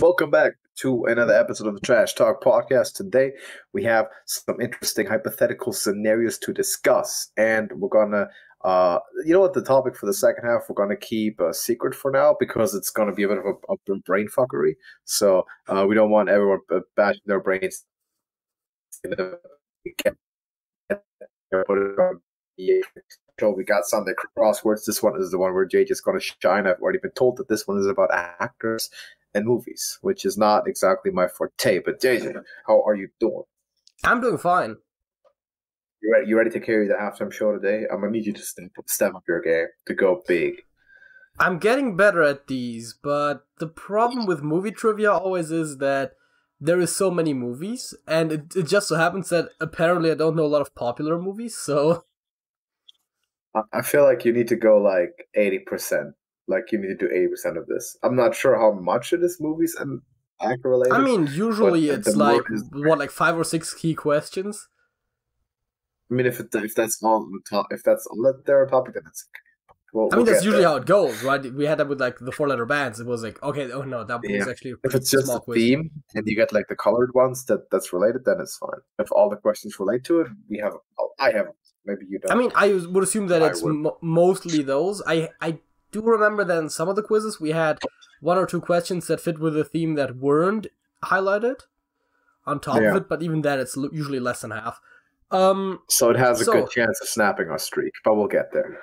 Welcome back to another episode of the Trash Talk Podcast. Today we have some interesting hypothetical scenarios to discuss, and we're gonna, the topic for the second half we're gonna keep a secret for now because it's gonna be a bit of a brain fuckery. So we don't want everyone bashing their brains. So we got Sunday crosswords. This one is the one where Jay is going to shine. I've already been told that this one is about actors and movies, which is not exactly my forte. But Jason, how are you doing? I'm doing fine. You ready to carry the halftime show today? I'm gonna need you to step up your game to go big. I'm getting better at these, but the problem with movie trivia always is that there is so many movies, and it just so happens that apparently I don't know a lot of popular movies, so... I feel like you need to go like 80%. Like you need to do 80% of this. I'm not sure how much it is movies and actor related. I mean, usually it's like, like 5 or 6 key questions? I mean, if that's all that they're a topic, then it's okay. We'll that's usually how it goes, right? We had that with like the 4-letter bands. It was like, okay, oh no, that was actually a if it's just a quiz. Theme and you get like the colored ones that's related, then it's fine. If all the questions relate to it, I have. Maybe you don't. I mean, I would assume that it's mostly those. I do remember that in some of the quizzes we had 1 or 2 questions that fit with a theme that weren't highlighted on top of it, but even then it's usually less than half. So it has a good chance of snapping our streak, but we'll get there.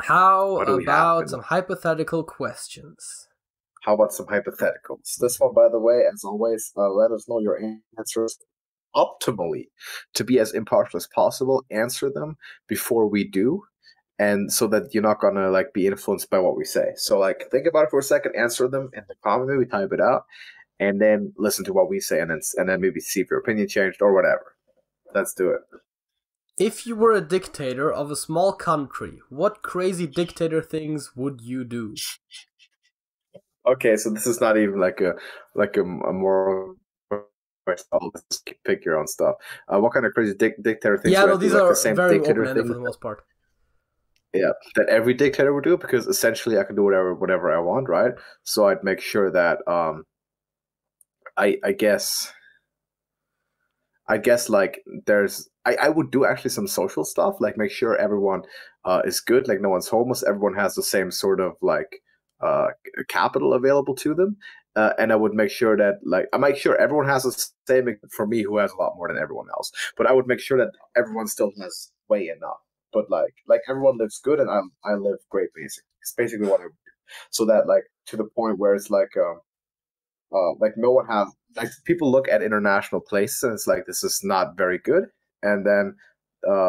How about some hypothetical questions? How about some hypotheticals? This one, by the way, as always, let us know your answers optimally to be as impartial as possible. Answer them before we do, and so that you're not gonna like be influenced by what we say. So like think about it for a second, answer them in the comment, maybe type it out, and then listen to what we say, and then maybe see if your opinion changed or whatever. Let's do it. If you were a dictator of a small country, what crazy dictator things would you do? Okay, so this is not even like a more pick your own stuff. What kind of crazy dictator things? Yeah, no, these are very open-ended for the most part. Yeah, that every dictator would do, because essentially I can do whatever I want, right? So I'd make sure that I guess like I would do actually some social stuff, like make sure everyone is good, like no one's homeless, everyone has the same sort of like capital available to them. And I would make sure that, like, I make sure everyone has the same, for me, who has a lot more than everyone else. But I would make sure that everyone still has way enough. But like everyone lives good, and I live great, basically. It's basically what I would do. So that, like, to the point where it's like no one have, like, people look at international places and it's like, this is not very good. And then,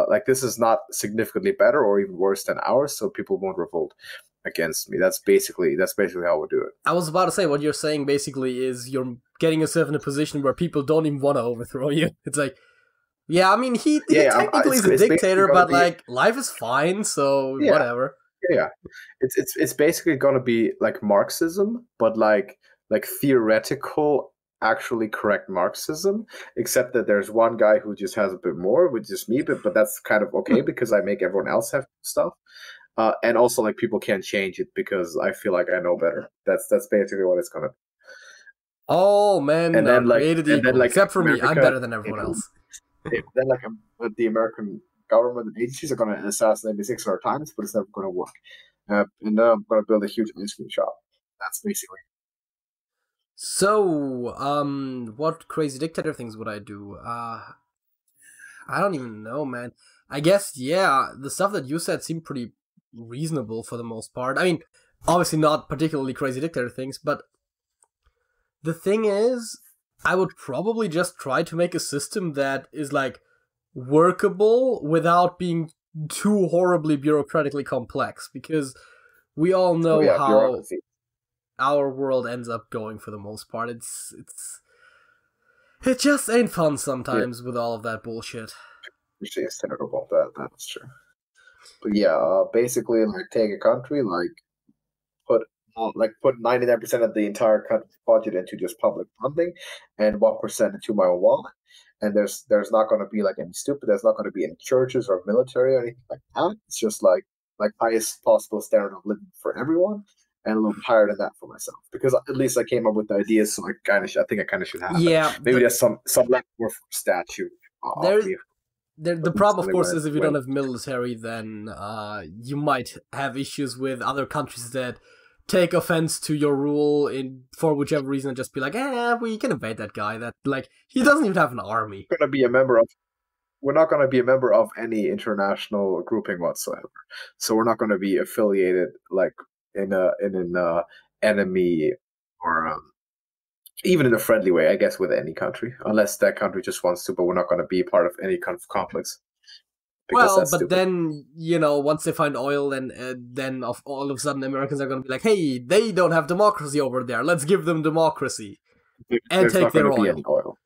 like, this is not significantly better or even worse than ours, so people won't revolt against me. That's basically how we do it. I was about to say, what you're saying basically is you're getting yourself in a position where people don't even want to overthrow you. It's like, yeah, I mean, he technically is a dictator, but like life is fine, so whatever. Yeah, it's basically gonna be like Marxism, but like theoretical, actually correct Marxism, except that there's one guy who just has a bit more, which is me, but that's kind of okay because I make everyone else have stuff. And also, like, people can't change it because I feel like I know better. That's basically what it's gonna be. Oh man, and then except for America, me, I'm better than everyone else. Then like the American government and agencies are gonna assassinate me 600 times, but it's never gonna work. And then I'm gonna build a huge ice cream shop. That's basically. So, what crazy dictator things would I do? I don't even know, man. I guess, the stuff that you said seemed pretty reasonable for the most part. I mean, obviously not particularly crazy dictator things, but the thing is, I would probably just try to make a system that is like workable without being too horribly bureaucratically complex, because we all know how our world ends up going for the most part. It just ain't fun sometimes with all of that bullshit. It's terrible. That's true. But yeah, basically, like, take a country, like put 99% of the entire country budget into just public funding, and 1% into my own wallet. And there's not going to be like any stupid. There's not going to be any churches or military or anything like that. It's just like highest possible standard of living for everyone. and a little higher than that for myself, because at least I came up with the ideas. So I think I kind of should have it. Yeah, Maybe there's some left over for statue of there me. the problem, of Something course, is if you when don't have military, then you might have issues with other countries that take offense to your rule for whichever reason and just be like, we can invade that guy. That, like, he doesn't even have an army. gonna be a member of we're not going to be a member of any international grouping whatsoever. So we're not going to be affiliated like in an enemy or even in a friendly way, I guess, with any country, unless that country just wants to. But we're not going to be part of any kind of conflicts. Well, but stupid. Then, once they find oil, then all of a sudden Americans are going to be like, hey, they don't have democracy over there. Let's give them democracy. And take their oil. Be any oil.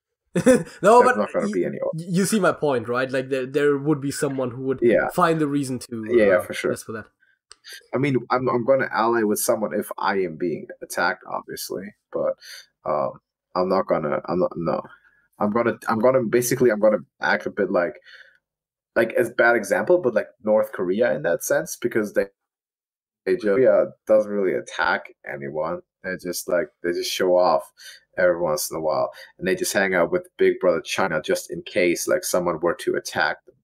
No, There's not going to be any oil. You see my point, right? Like, there would be someone who would find the reason to for sure. for that. I mean, I'm going to ally with someone if I am being attacked, obviously, but I'm not gonna. I'm gonna act a bit like as bad example, but like North Korea in that sense, because they doesn't really attack anyone. They just show off every once in a while, and they just hang out with Big Brother China just in case like someone were to attack them.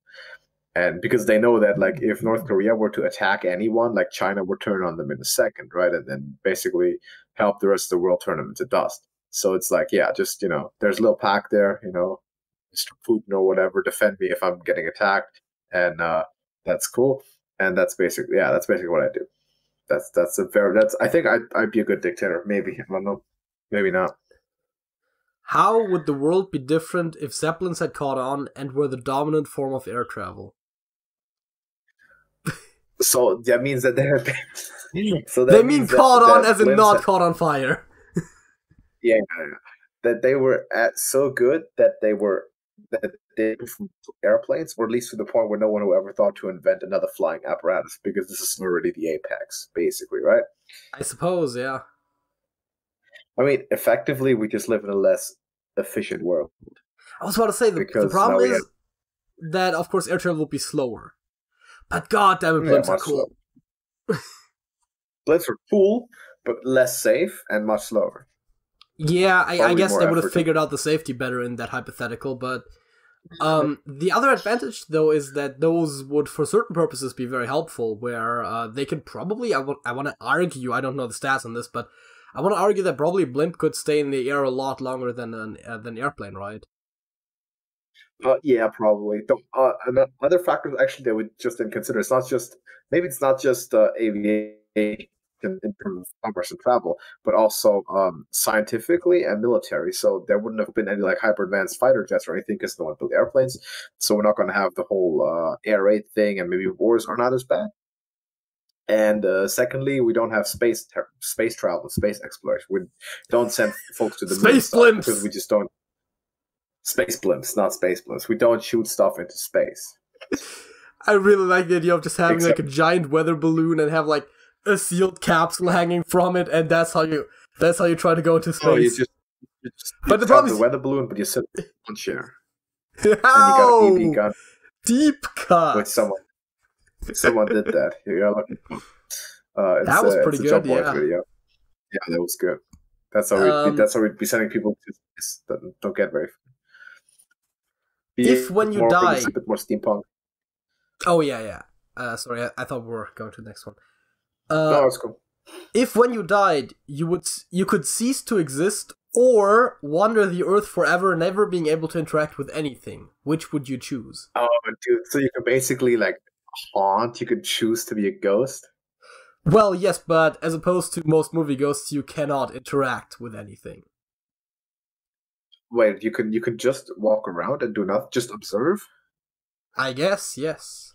And because they know that like if North Korea were to attack anyone, like China would turn on them in a second, right? And then basically help the rest of the world turn them into dust. So it's like, just, there's a little pack there, Mr. Putin or whatever, defend me if I'm getting attacked. And that's cool. And that's basically what I do. I think I'd be a good dictator. Maybe. I don't know. Maybe not. How would the world be different if Zeppelins had caught on and were the dominant form of air travel? So that means that they're they mean caught on as in not caught on fire. Yeah, that they were so good that they airplanes, or at least to the point where no one who ever thought to invent another flying apparatus, because this is already the apex, basically, right? I suppose, yeah. I mean, effectively, we just live in a less efficient world. I was about to say, the problem is that, of course, air travel will be slower. But goddamn it, blimps are cool. Blimps are cool, but less safe and much slower. Yeah, I guess they would have figured out the safety better in that hypothetical, but the other advantage, though, is that those would, for certain purposes, be very helpful, where they could probably, I want to argue, I don't know the stats on this, but I want to argue that probably a blimp could stay in the air a lot longer than an airplane, right? Yeah, probably. And other factors actually they would just didn't consider. It's not just aviation in terms of commerce and travel, but also scientifically and military. So there wouldn't have been any like hyper advanced fighter jets or anything because no one built airplanes. So we're not going to have the whole air raid thing, and maybe wars are not as bad. And secondly, we don't have space travel, space exploration. We don't send folks to the moon because we just don't. Space blimps, not space blimps. We don't shoot stuff into space. I really like the idea of just having like a giant weather balloon and have like a sealed capsule hanging from it, and that's how you try to go into space. No, you just but the problem is the weather balloon, but you sit on chair. And you got a BB gun. Deep cut. Which someone did that. You're lucky. That was pretty good. Yeah. Video. Yeah, that was good. That's how we'd be sending people to space that don't get very. If when you die, a bit more steampunk. Oh yeah. Sorry, I thought we were going to the next one. No, it's cool. If when you died, you could cease to exist or wander the earth forever, never being able to interact with anything, which would you choose? Oh, dude! So you can basically like haunt. You could choose to be a ghost. Well, yes, but as opposed to most movie ghosts, you cannot interact with anything. Wait, you can just walk around and do nothing, just observe? I guess, yes.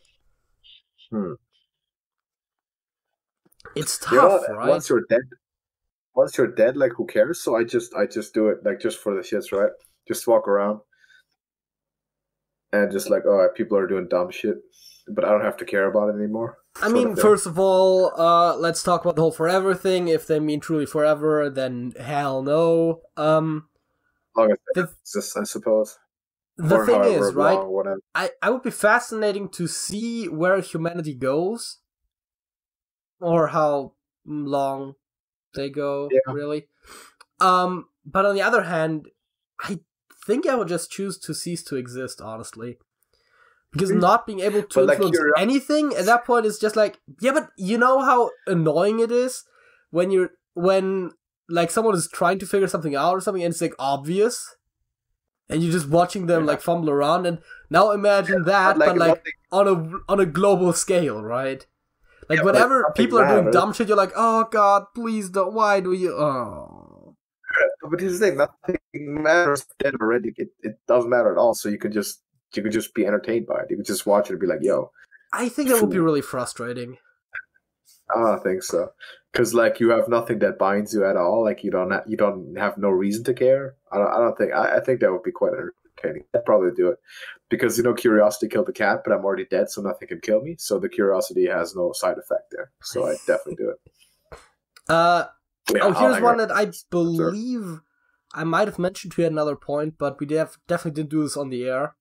It's tough, right? Once you're dead, like who cares? So I just do it like just for the shits, right? Just walk around and just like, oh, people are doing dumb shit, but I don't have to care about it anymore. I mean, first of all, let's talk about the whole forever thing. If they mean truly forever, then hell no. I suppose. The thing is, right? I would be fascinating to see where humanity goes, or how long they go, Yeah. really. But on the other hand, I think I would just choose to cease to exist, honestly. Because not being able to But like influence curiosity, anything at that point is just like, yeah, but you know how annoying it is when like someone is trying to figure something out or something and it's like obvious, and you're just watching them like fumble around. And now imagine that, but like on a global scale, right? Like whenever people are doing dumb shit, you're like, oh god, please don't. Why do you? Oh. But here's the thing: nothing matters dead already. It doesn't matter at all. So you could just be entertained by it. You could just watch it and be like, "Yo." I think that would be really frustrating. I don't think so, because like you have nothing that binds you at all. Like you don't have no reason to care. I don't think. I think that would be quite entertaining. I'd probably do it, because curiosity killed the cat, but I'm already dead, so nothing can kill me. So the curiosity has no side effect there. So I'd definitely do it. Here's one that I believe I might have mentioned to you at another point, but we definitely didn't do this on the air.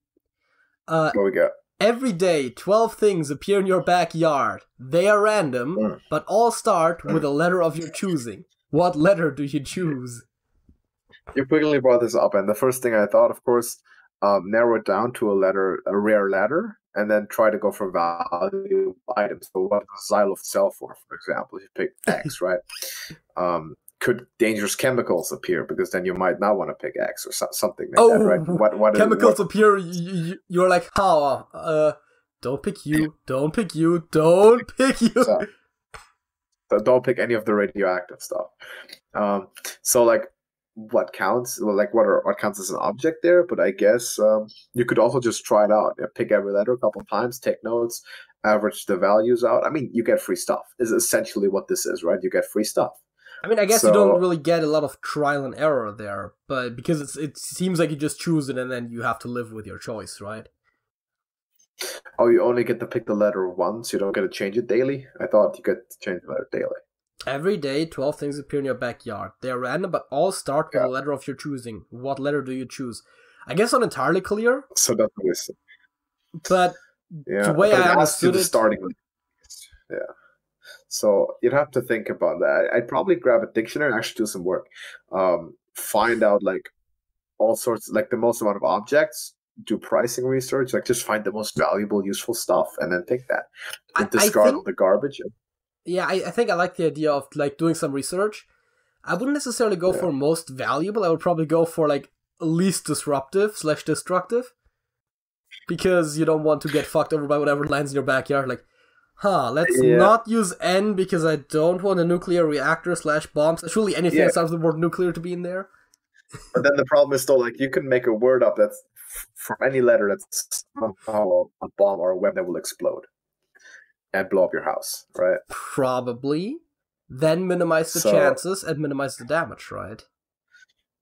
What we got? Every day, 12 things appear in your backyard. They are random, but all start with a letter of your choosing. What letter do you choose? You quickly brought this up, and the first thing I thought, of course, narrow it down to a rare letter, and then try to go for value items. So what does xylophone sell for example? If you pick X, right? Could dangerous chemicals appear? Because then you might not want to pick X or something like that, right? What chemicals appear, you're like, how? Don't pick you, don't pick you, don't pick you. So don't pick any of the radioactive stuff. So like, what counts? Well, like what counts as an object there? But I guess you could also just try it out. Pick every letter a couple of times, take notes, average the values out. I mean, you get free stuff. Is essentially what this is, right? You get free stuff. I mean, I guess you don't really get a lot of trial and error there, but because it seems like you just choose it and then you have to live with your choice, right? Oh, you only get to pick the letter once? You don't get to change it daily? I thought you get to change the letter daily. Every day, 12 things appear in your backyard. They are random, but all start with a letter of your choosing. What letter do you choose? I guess not entirely clear. So that's what it is. But the way I understood it... starting with. Yeah. So you'd have to think about that. I'd probably grab a dictionary and actually do some work. Find out like all sorts, like the most amount of objects, do pricing research, like just find the most valuable, useful stuff and then pick that. And discard all the garbage. Yeah, I think I like the idea of like doing some research. I wouldn't necessarily go for most valuable. I would probably go for like least disruptive / destructive. Because you don't want to get fucked over by whatever lands in your backyard. Like, let's not use N because I don't want a nuclear reactor / bomb. Surely anything that starts with the word nuclear to be in there. But then the problem is though, like you can make a word up that's from any letter that's somehow a bomb or a weapon that will explode and blow up your house, right? Probably. Then minimize the chances and minimize the damage, right?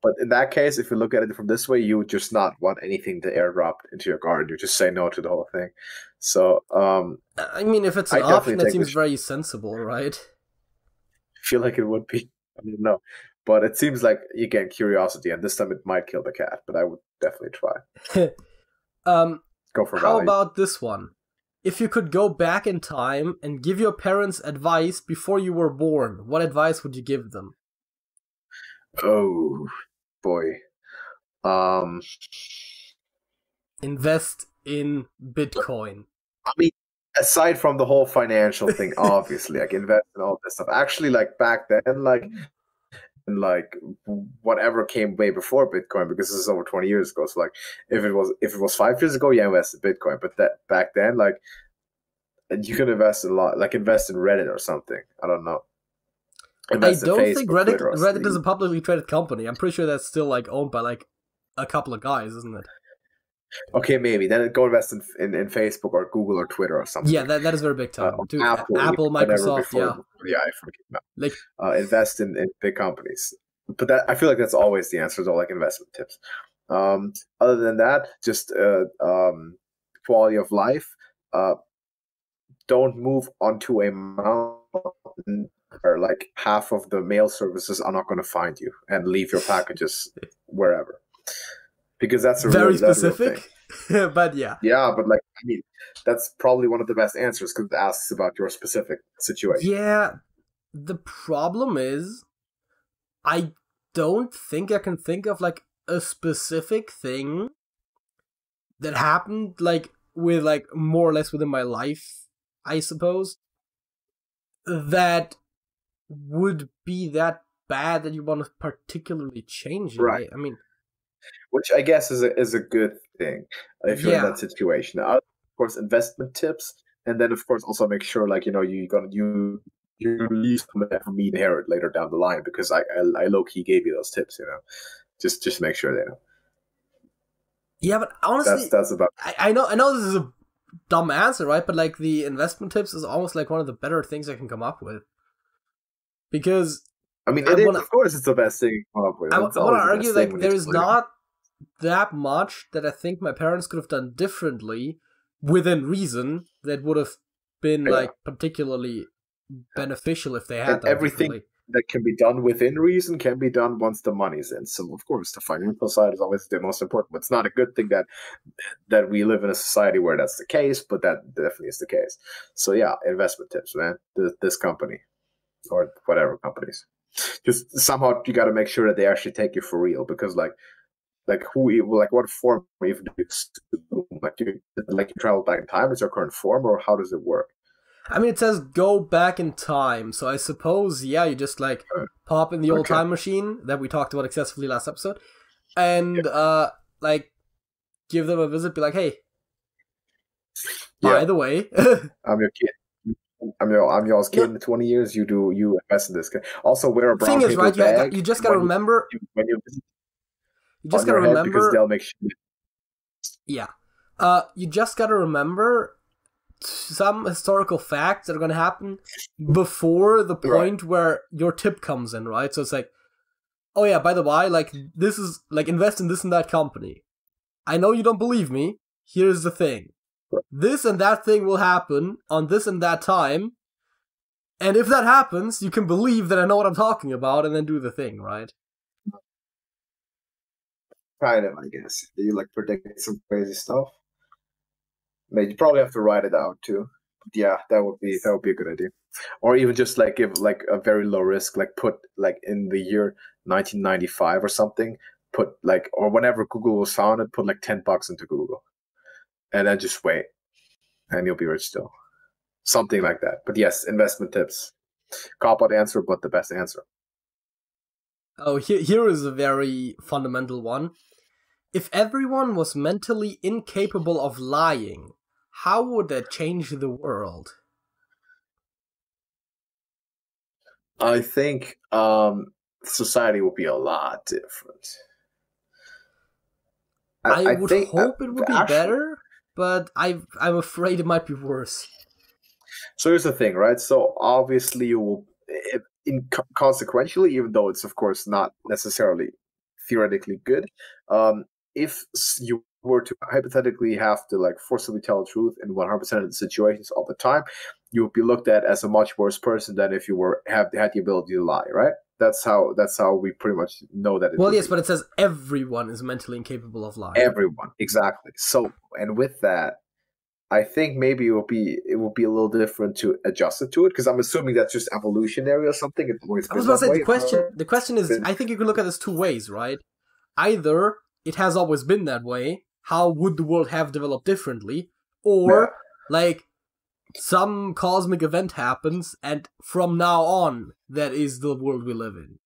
But in that case, if you look at it from this way, you would just not want anything to airdrop into your garden. You just say no to the whole thing. So, I mean, if it's an option, that seems very sensible, right? I feel like it would be. I don't know. But it seems like you get curiosity, and this time it might kill the cat, but I would definitely try. Go for How about this one? If you could go back in time and give your parents advice before you were born, what advice would you give them? Oh, boy. Invest in Bitcoin. I mean, aside from the whole financial thing, obviously, like invest in all this stuff. Actually, like back then, like whatever came way before Bitcoin, because this is over 20 years ago. So like if it was 5 years ago, invest in Bitcoin. But that back then, like you can invest in a lot, like invest in Reddit or something. I don't know. I don't think Reddit is a publicly traded company. I'm pretty sure that's still like owned by like a couple of guys, isn't it? Okay, maybe. Then go invest in Facebook or Google or Twitter or something. Yeah, that is very big time. Apple, Microsoft, yeah. Like invest in big companies. But that I feel like that's always the answer. Is all like investment tips. Other than that, just quality of life. Don't move onto a mountain where like half of the mail services are not going to find you, and leave your packages wherever. Because that's very specific, but yeah. Yeah, but like, I mean, that's probably one of the best answers because it asks about your specific situation. Yeah, the problem is I don't think I can think of like a specific thing that happened like with like more or less within my life, I suppose, that would be that bad that you want to particularly change it. Right. I mean, Which I guess is a good thing if you're in yeah. that situation. Of course, investment tips, and then of course also make sure like you leave some of that for me to inherit later down the line because I low key gave you those tips. Just make sure they know. Yeah, but honestly, That's about I know this is a dumb answer, right? But like the investment tips is almost like one of the better things I can come up with. Because I mean, I it is, wanna of course, it's the best thing you come up with. I It's wanna always the argue best thing like when you there is tell it. not that much that I think my parents could have done differently within reason that would have been Yeah. like particularly beneficial if they had And done everything differently. that can be done within reason can be done once the money's in. So, of course, the financial side is always the most important. But it's not a good thing that we live in a society where that's the case, but that definitely is the case. So, yeah, investment tips, man. This company or whatever companies. Just somehow you got to make sure that they actually take you for real because, what form even do you you travel back in time? Is your current form, or how does it work? I mean, it says go back in time, so I suppose, yeah, you just like pop in the old Okay. time machine that we talked about excessively last episode, and like give them a visit, be like, hey, Yeah, by the way, I'm your kid. I'm y'all's kid no, in 20 years. You invest in this guy. Also, wear a thing brown is, paper right? bag You just gotta when remember, when you visit you just on gotta your head because remember, they'll make sure. yeah, you just gotta remember some historical facts that are gonna happen before the Right. point where your tip comes in, right? So it's like, oh yeah, by the way, like this is like invest in this and that company. I know you don't believe me. Here's the thing. This and that thing will happen on this and that time. And if that happens, you can believe that I know what I'm talking about and then do the thing, right? Kind of, I guess. You like predict some crazy stuff. Maybe you probably have to write it out too. But yeah, that would be a good idea. Or even just like give like a very low risk, like put like in the year 1995 or something. Put like or whenever Google was founded, put like $10 into Google, and then just wait, and you'll be rich still. Something like that. But yes, investment tips. Cop out answer, but the best answer. Oh, here is a very fundamental one. If everyone was mentally incapable of lying, how would that change the world? I think society will be a lot different. I I would think hope it would be actually. better, but I'm afraid it might be worse. So here's the thing, right? So obviously you will, consequentially, even though it's of course not necessarily theoretically good, if you were to hypothetically have to like forcibly tell the truth in 100% of the situations all the time, you would be looked at as a much worse person than if you were have had the ability to lie, right? That's how we pretty much know that it Well, would yes, be. but it says everyone is mentally incapable of lying. Everyone, exactly. So, and with that, I think maybe it will be a little different to adjust it to it because I'm assuming that's just evolutionary or something. It's always I was been about to that say way. the question is I think you can look at this two ways, right? Either it has always been that way, how would the world have developed differently? Yeah, Or like some cosmic event happens and from now on that is the world we live in.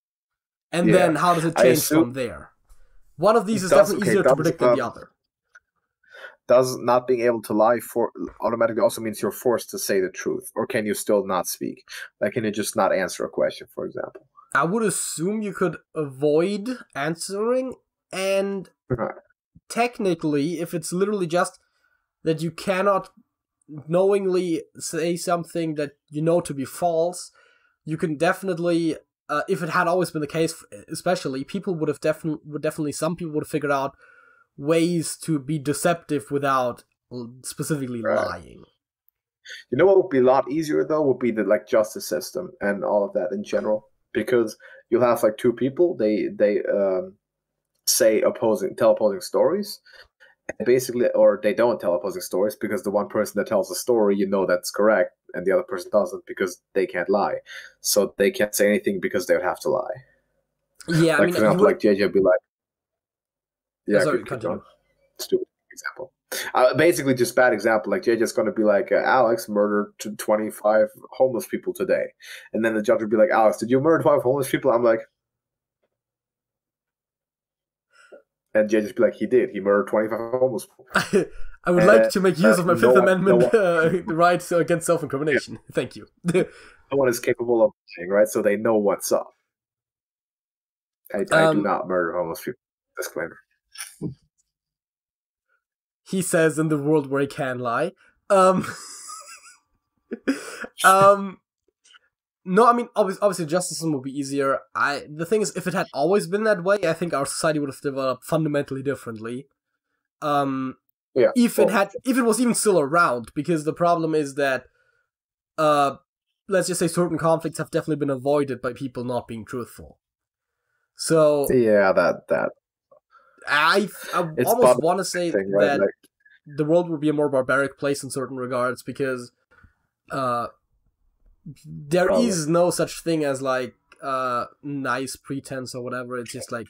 And yeah. then how does it I change assume from there? One of these is does definitely okay easier to does predict than the other. does not being able to lie for automatically also means you're forced to say the truth, or can you still not speak? Like, can you just not answer a question, for example? I would assume you could avoid answering, and Right. technically, if it's literally just that you cannot knowingly say something that you know to be false, you can definitely, if it had always been the case, especially, people would have definitely, some people would have figured out ways to be deceptive without specifically Right. lying. You know what would be a lot easier though would be the like justice system and all of that in general because you'll have like two people they say tell opposing stories and basically or they don't tell opposing stories because the one person that tells the story that's correct and the other person doesn't because they can't lie, so they can't say anything because they would have to lie. Yeah, I Like mean, for you example, would. like JJ would be like, yeah, Sorry, keep going. continue. Stupid example. Basically, just bad example. Like JJ's going to be like, Alex murdered 25 homeless people today, and then the judge would be like, Alex, did you murder 5 homeless people? I'm like, and JJ's be like, he did. He murdered 25 homeless people. I would like And to make use of my Fifth no Amendment one, right against yeah, self-incrimination. Thank you. no one is capable of lying, right? So they know what's up. I do um, not murder homeless people. Disclaimer. he says in the world where he can lie. Um, um, no, I mean, obviously, justice system would be easier. The thing is, if it had always been that way, I think our society would have developed fundamentally differently. Um, Yeah. if it was even still around, because the problem is that, let's just say certain conflicts have definitely been avoided by people not being truthful. So yeah, that I it's almost want to say thing, right? that Like, the world would be a more barbaric place in certain regards, because there probably. is no such thing as like nice pretense or whatever. It's just like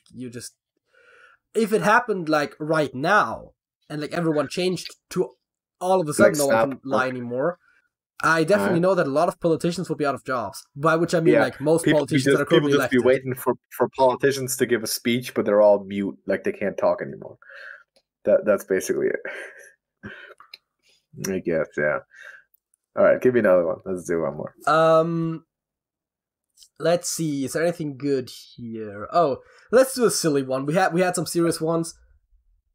if it happened like right now and like everyone changed to all of a sudden Like no one snap. can lie anymore, I definitely know that a lot of politicians will be out of jobs. By which I mean like most politicians that are currently People just be elected. waiting for politicians to give a speech, but they're all mute, like they can't talk anymore. That's basically it. I guess, yeah. All right, give me another one. Let's do one more. Let's see. Is there anything good here? Oh, let's do a silly one. We had some serious ones.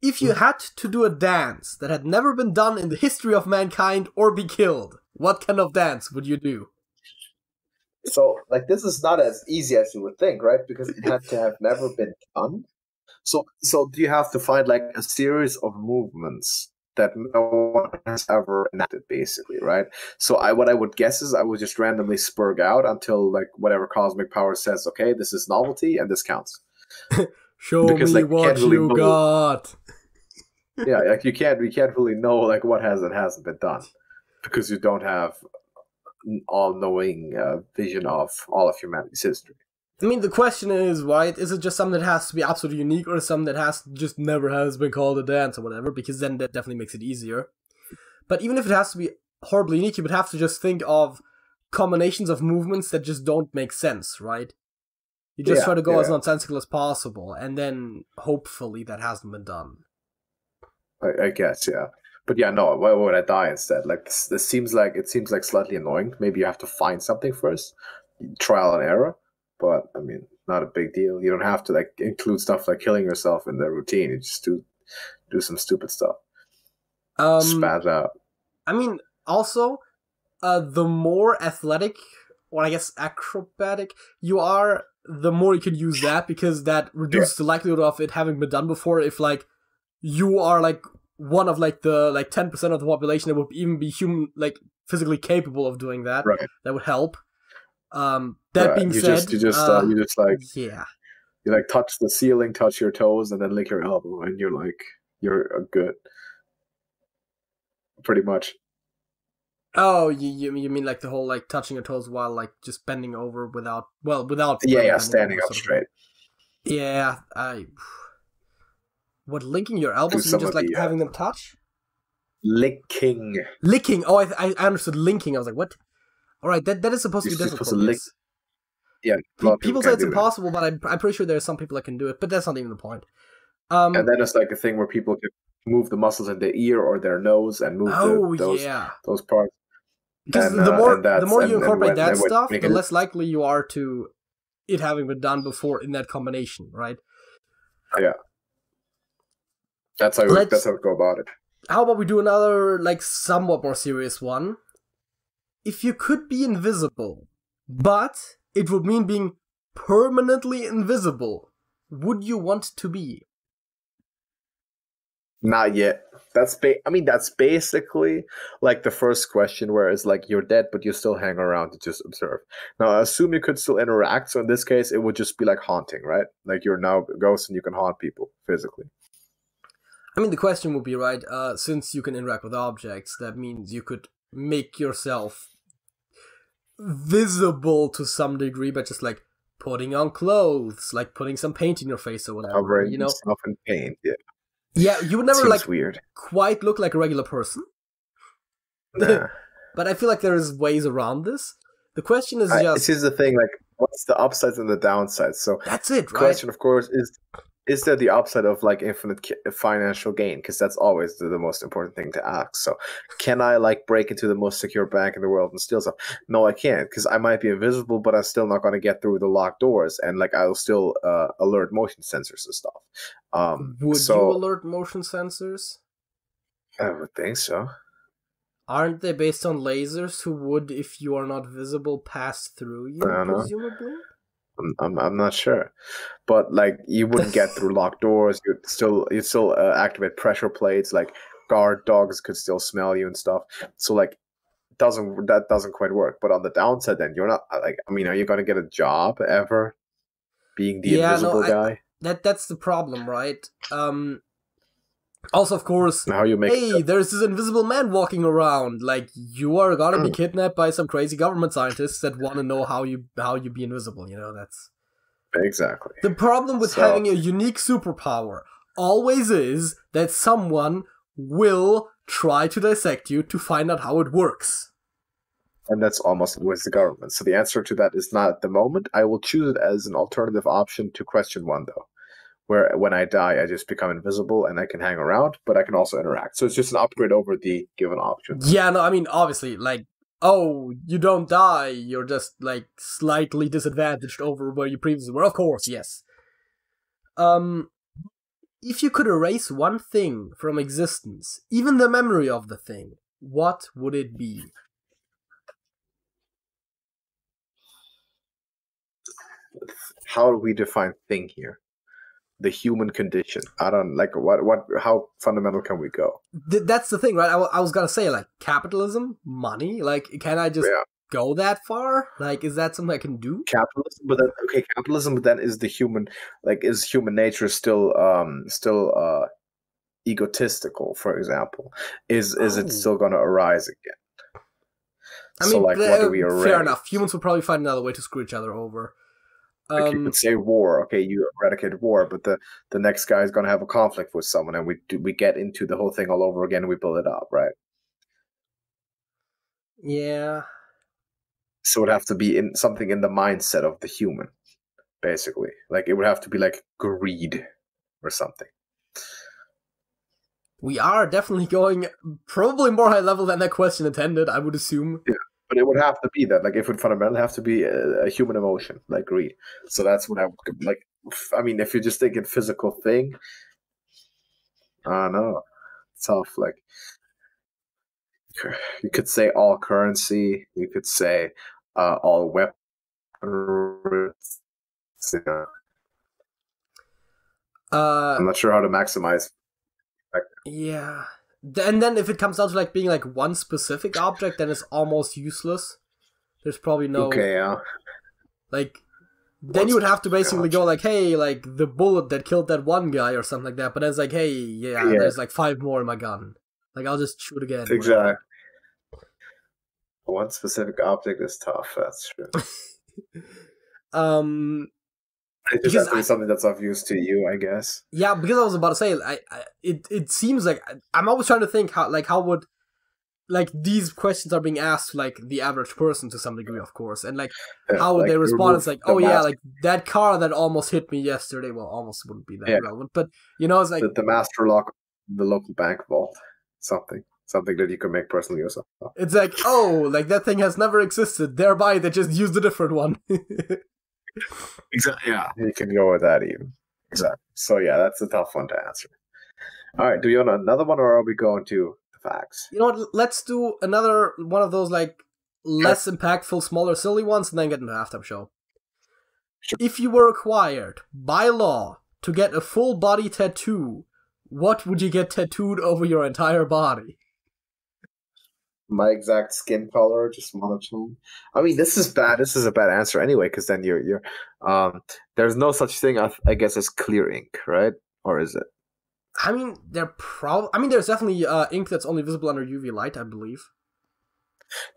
If you had to do a dance that had never been done in the history of mankind or be killed, what kind of dance would you do? So, like, this is not as easy as you would think, right? Because it had to have never been done. So do you have to find like a series of movements that no one has ever enacted, basically, right? So what I would guess is I would just randomly spurg out until like whatever cosmic power says, okay, this is novelty and this counts. Show because, me like, what really you got. Yeah, like we can't really know like what has and hasn't been done because you don't have all-knowing vision of all of humanity's history. I mean, the question is, right, is it just something that has to be absolutely unique or something that has just never has been called a dance or whatever, because then that definitely makes it easier. But even if it has to be horribly unique, you would have to just think of combinations of movements that just don't make sense, right? You just try to go as nonsensical as possible, and then hopefully that hasn't been done. I guess, yeah. But yeah, no, why would I die instead? Like, this seems like slightly annoying. Maybe you have to find something first, trial and error. But I mean, not a big deal. You don't have to like include stuff like killing yourself in the routine. You just do some stupid stuff. Spaz out. I mean, also, the more athletic, or I guess acrobatic you are, the more you can use that, because that reduces the likelihood of it having been done before. If like you are like one of like the like 10% of the population that would even be human, like physically capable of doing that, right. That would help. That being said, you just like yeah, you like touch the ceiling, touch your toes, and then lick your elbow, and you're good. Pretty much. Oh, you mean like the whole like touching your toes while like just bending over without standing up straight. Yeah, what, linking your elbows and just like having them touch? Licking. Oh, I understood linking. I was like, what? All right, that is supposed to be difficult. Yeah, people say it's impossible, but I'm pretty sure there are some people that can do it. But that's not even the point. And then it's like a thing where people can move the muscles in their ear or their nose and move those parts. Because the more you incorporate that stuff, the less likely you are to it having been done before in that combination, right? Yeah. That's how we go about it. How about we do another like somewhat more serious one? If you could be invisible, but it would mean being permanently invisible, would you want to be? Not yet. That's basically like the first question, where it's like you're dead, but you still hang around to just observe. Now, I assume you could still interact. So in this case, it would just be like haunting, right? Like you're now a ghost and you can haunt people physically. I mean, the question would be, right, since you can interact with objects, that means you could make yourself visible to some degree, but just like putting on clothes, like putting some paint in your face or whatever. Covering You know, yourself in paint. Yeah, yeah, you would never seems like weird. quite look like a regular person. Nah. But I feel like there's ways around this. The question is It's just just the thing, like, what's the upsides and the downsides? So that's it, the right? question, of course, is there the upside of like infinite financial gain? Because that's always the most important thing to ask. So can I like break into the most secure bank in the world and steal stuff? No, I can't, because I might be invisible, but I'm still not going to get through the locked doors, and like I'll still alert motion sensors and stuff. Would So you alert motion sensors? I would think so. Aren't they based on lasers who would, if you are not visible, pass through you, I don't know. presumably? I'm not sure, but like you wouldn't get through locked doors. You'd still activate pressure plates. Like guard dogs could still smell you and stuff. So like that doesn't quite work. But on the downside, then you're not like, I mean, are you gonna get a job ever being the invisible guy? That's the problem, right? Also, of course, And how you make hey, there's this invisible man walking around. Like, you are gonna be kidnapped by some crazy government scientists that want to know how you be invisible. You know, that's exactly the problem with having a unique superpower. Always is that someone will try to dissect you to find out how it works. And that's almost always the government. So the answer to that is not at the moment. I will choose it as an alternative option to question one, though, where when I die, I just become invisible and I can hang around, but I can also interact. So it's just an upgrade over the given option. Yeah, no, I mean, obviously, like, oh, you don't die, you're just, like, slightly disadvantaged over where you previously were. Of course, yes. If you could erase one thing from existence, even the memory of the thing, what would it be? How do we define thing here? The human condition. I don't like how fundamental can we go? That's the thing, right? I was gonna say, like, capitalism, money, like, can I just go that far? Like, is that something I can do? Capitalism, but then capitalism, but then is the human, like, is human nature still egotistical, for example? Is it still gonna arise again? I mean, like, what do we erase? Fair enough. Humans would probably find another way to screw each other over. Like you could say war. Okay, you eradicate war, but the next guy is going to have a conflict with someone, and we get into the whole thing all over again, and we build it up, right? Yeah. So it would have to be something in the mindset of the human, basically. Like it would have to be like greed or something. We are definitely going probably more high level than that question intended, I would assume. Yeah. But it would have to be that, like, if it fundamentally have to be a human emotion, like greed. So that's what I would like. I mean, if you're just thinking physical thing, I don't know, tough. Like, you could say all currency. You could say all weapons. Yeah. I'm not sure how to maximize. Yeah. And then if it comes down to like being like one specific object, then it's almost useless. There's probably no... Okay, yeah. Like, then you would have to basically go like, hey, like, the bullet that killed that one guy or something like that. But then it's like, hey, yeah, there's like 5 more in my gun. Like, I'll just shoot again. Exactly. One specific object is tough, that's true. It just has to be something that's of use to you, I guess. Yeah, because I was about to say, it seems like I'm always trying to think how would like these questions are being asked to, like, the average person to some degree, of course, and like how would they respond? It's like, oh yeah, like that car that almost hit me yesterday. Well, almost wouldn't be that relevant, but you know, it's like the master lock, the local bank vault, something that you can make personally yourself. It's like, oh, like that thing has never existed. Thereby, they just used a different one. Exactly. Yeah, you can go with that even. Exactly. So yeah, that's a tough one to answer. All right, do you want another one, or are we going to the facts? You know what? Let's do another one of those like less impactful, smaller, silly ones, and then get into the halftime show. Sure. If you were required by law to get a full body tattoo, what would you get tattooed over your entire body? My exact skin color, just monotone. I mean, this is bad. This is a bad answer anyway, because then you're there's no such thing, I guess, as clear ink, right? Or is it? I mean, there's definitely ink that's only visible under UV light, I believe.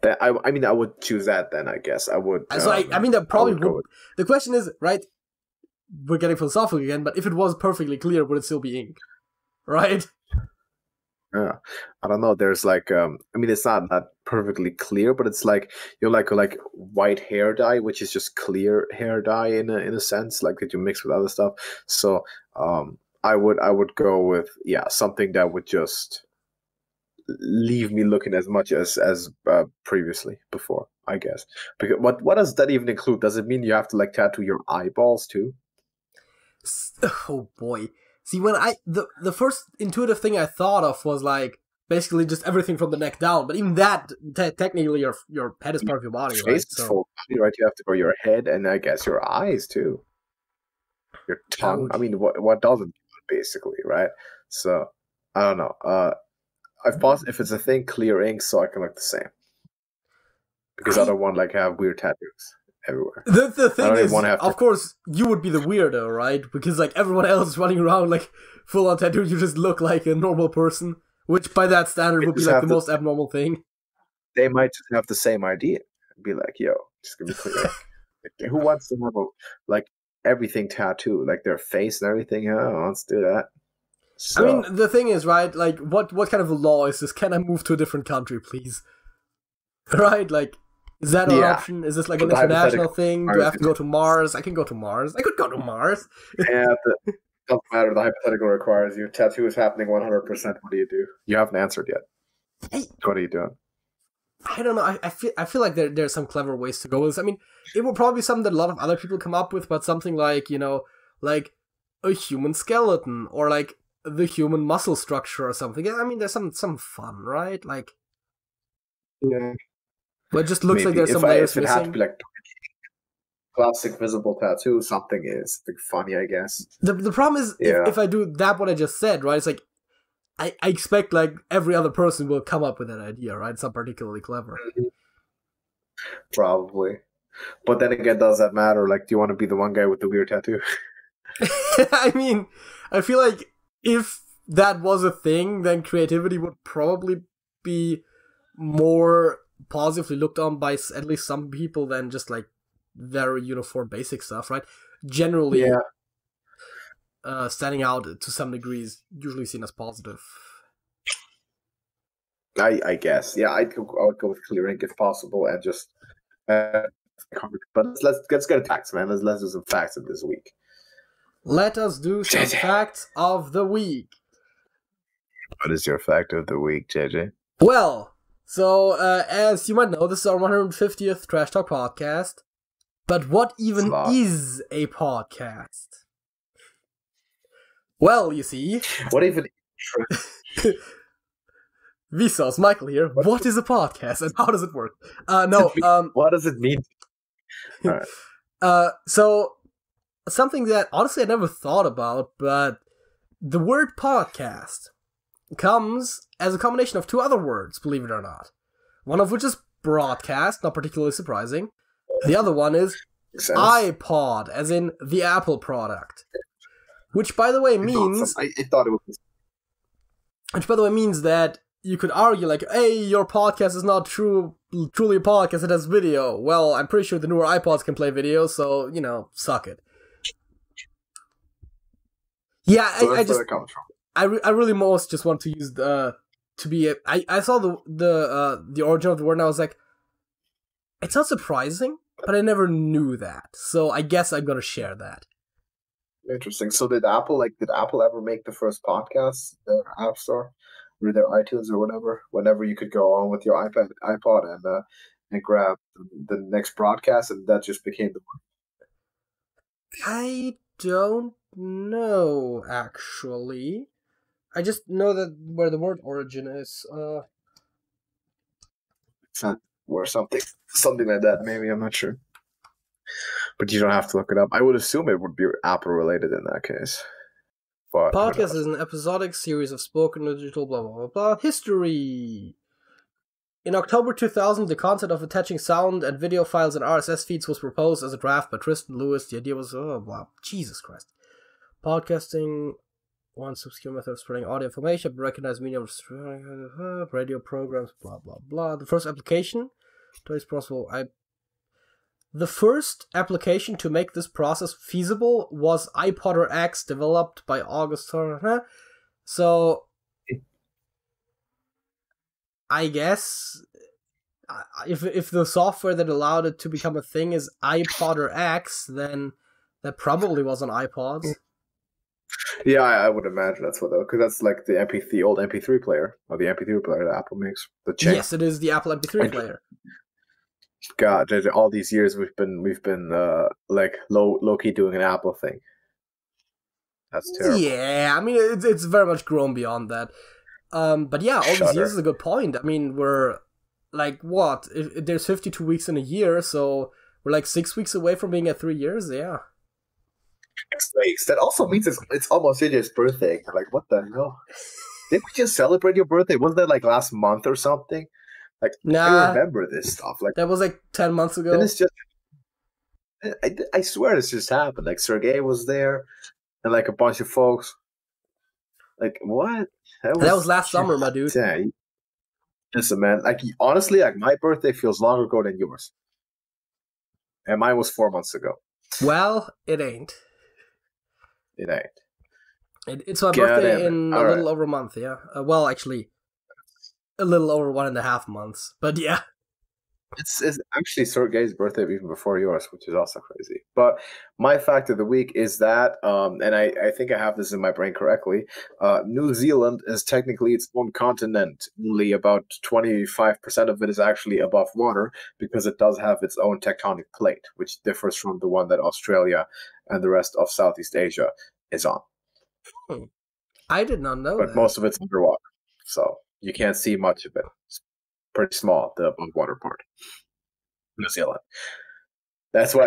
That I mean, I would choose that then. I guess I would. So I mean, that I probably would go would. with, The question is, right? We're getting philosophical again, but if it was perfectly clear, would it still be ink? Right? yeah. I don't know. There's like I mean, it's not that perfectly clear, but it's like like white hair dye, which is just clear hair dye in a sense, like that you mix with other stuff. So I would go with something that would just leave me looking as much as previously before, I guess. Because what does that even include? Does it mean you have to like tattoo your eyeballs too? Oh boy. See, when the first intuitive thing I thought of was like basically just everything from the neck down, but even that technically your head is part of your body, Face right? is full body, right? You have to go your head and I guess your eyes too, your tongue. I Okay. mean, what doesn't basically, right? So I don't know. I've paused if it's a thing, clear ink, so I can look the same because I don't want like have weird tattoos everywhere. The I thing don't even is, want to have of course, you would be the weirdo, right? Because like everyone else is running around like full on tattoo, you just look like a normal person, which by that standard would be like the most abnormal thing. They might just have the same idea and be like, "Yo, just give me clear ink." Like, who wants to have like everything tattooed, like their face and everything? Oh, let's do that. So, I mean, the thing is, right? Like, what kind of a law is this? Can I move to a different country, please? Right? Like, is that an option? Is this like an international thing? Do I have to go to Mars? I can go to Mars. I could go to Mars. Yeah, it doesn't matter. The hypothetical requires you. Tattoo is happening 100%. What do you do? You haven't answered yet. What are you doing? I don't know. I feel like there's some clever ways to go with this. I mean, it will probably be something that a lot of other people come up with, but something like, like a human skeleton or like the human muscle structure or something. I mean, there's some fun, right? Like, yeah, but it just looks like there's some layers missing. If it had to be like classic visible tattoo, something is like funny, I guess. The problem is if I do that, what I just said, right? It's like I expect like every other person will come up with that idea, right? It's not particularly clever. Probably, but then again, does that matter? Like, do you want to be the one guy with the weird tattoo? I mean, I feel like if that was a thing, then creativity would probably be more positively looked on by at least some people than just like very uniform basic stuff, right? Generally, standing out to some degree is usually seen as positive. I guess, yeah, I would go with clear ink if possible, and just. But let's get into facts, man. Let's do some facts of this week. Let us do some facts of the week. What is your fact of the week, JJ? Well, so as you might know, this is our 150th Trash Talk podcast. But what even is a podcast? Well, you see. What even? Vsauce, Michael here. What is a podcast and how does it work? What does it mean? All right. So something that honestly I never thought about, but the word podcast comes as a combination of two other words, believe it or not. One of which is broadcast, not particularly surprising. The other one is iPod, as in the Apple product. Which, by the way, means... I thought it was... Which, by the way, means that you could argue, like, hey, your podcast is not truly a podcast, it has video. Well, I'm pretty sure the newer iPods can play video, so, suck it. Yeah, so that's where it comes from. I really most just want to use I saw the origin of the word and I was like, it's not surprising, but I never knew that. So I guess I'm gonna share that. Interesting. So did Apple ever make the first podcast, their App Store, or their iTunes or whatever? Whenever you could go on with your iPod and grab the next broadcast, and that just became the one. I don't know, actually. I just know that where the word origin is. Or something like that. Maybe, I'm not sure. But you don't have to look it up. I would assume it would be Apple related in that case. But podcast is an episodic series of spoken digital blah blah blah blah history. In October 2000, the concept of attaching sound and video files and RSS feeds was proposed as a draft by Tristan Lewis. The idea was, blah, Jesus Christ. Podcasting One obscure method of spreading audio information, recognized medium, radio programs, blah blah blah. The first application, it's possible. The first application to make this process feasible was HYPOTHETICAL, developed by August. So, I guess if the software that allowed it to become a thing is HYPOTHETICAL, then that probably was on iPods. Yeah, I would imagine that's what, though, because that's like the old MP3 player, or the MP3 player that Apple makes. Yes, it is the Apple MP3 player. God, all these years we've been like low key doing an Apple thing. That's terrible. Yeah, I mean it's very much grown beyond that. But yeah, all these years is a good point. I mean, we're like what? There's 52 weeks in a year, so we're like 6 weeks away from being at 3 years. Yeah. 6 weeks. That also means it's almost JJ's birthday. Like, what the hell? Didn't we just celebrate your birthday? Wasn't that like last month or something? Like, nah, I remember this stuff. Like, that was like 10 months ago. Then it's just, I swear this just happened. Like, Sergey was there, and like a bunch of folks. Like, what? That was last summer, my dude. Yeah. Listen, man. Like, honestly, like my birthday feels longer ago than yours, and mine was 4 months ago. Well, it ain't. It ain't. It's my birthday in a little over a month. Yeah. Well, actually, a little over 1.5 months. But yeah. It's actually Sergey's birthday even before yours, which is also crazy. But my fact of the week is that, and I think I have this in my brain correctly, New Zealand is technically its own continent. Only about 25% of it is actually above water because it does have its own tectonic plate, which differs from the one that Australia and the rest of Southeast Asia is on. I did not know that. But most of it's underwater, so you can't see much of it. It's pretty small, the above water part. New Zealand.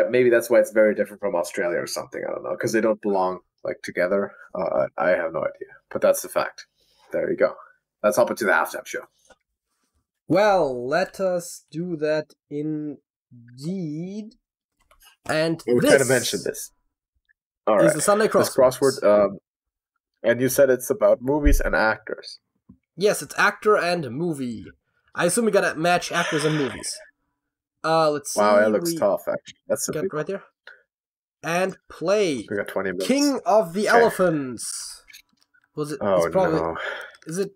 Maybe that's why it's very different from Australia or something. I don't know, because they don't belong like together. I have no idea, but that's the fact. There you go. Let's hop into the halftime show. Well, let us do that indeed. And we kind of mentioned this. All right. The Sunday crossword. This crossword, and you said it's about movies and actors. Yes, it's actor and movie. I assume we gotta match actors and movies. Let's see. Wow, that looks tough, actually. That's got right there. And play. We got 20 minutes. King of the Elephants. Was it? Oh, it's probably, no. Is it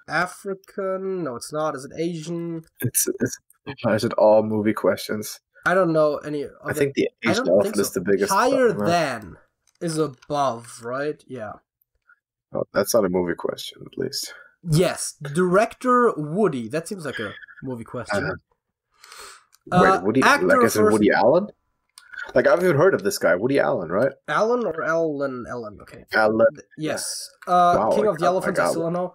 African? No, it's not. Is it Asian? Is it all movie questions? I don't know any. I think the Asian elephant is the biggest. Higher than is above, right? Yeah. Oh, that's not a movie question, at least. Yes, director Woody. That seems like a movie question. Wait, Woody? Like, is it Woody Allen? Like, I've even heard of this guy, Woody Allen, right? Allen or Ellen? Ellen, okay. Allen. Yes. Wow, King of the Elephants, I still don't know.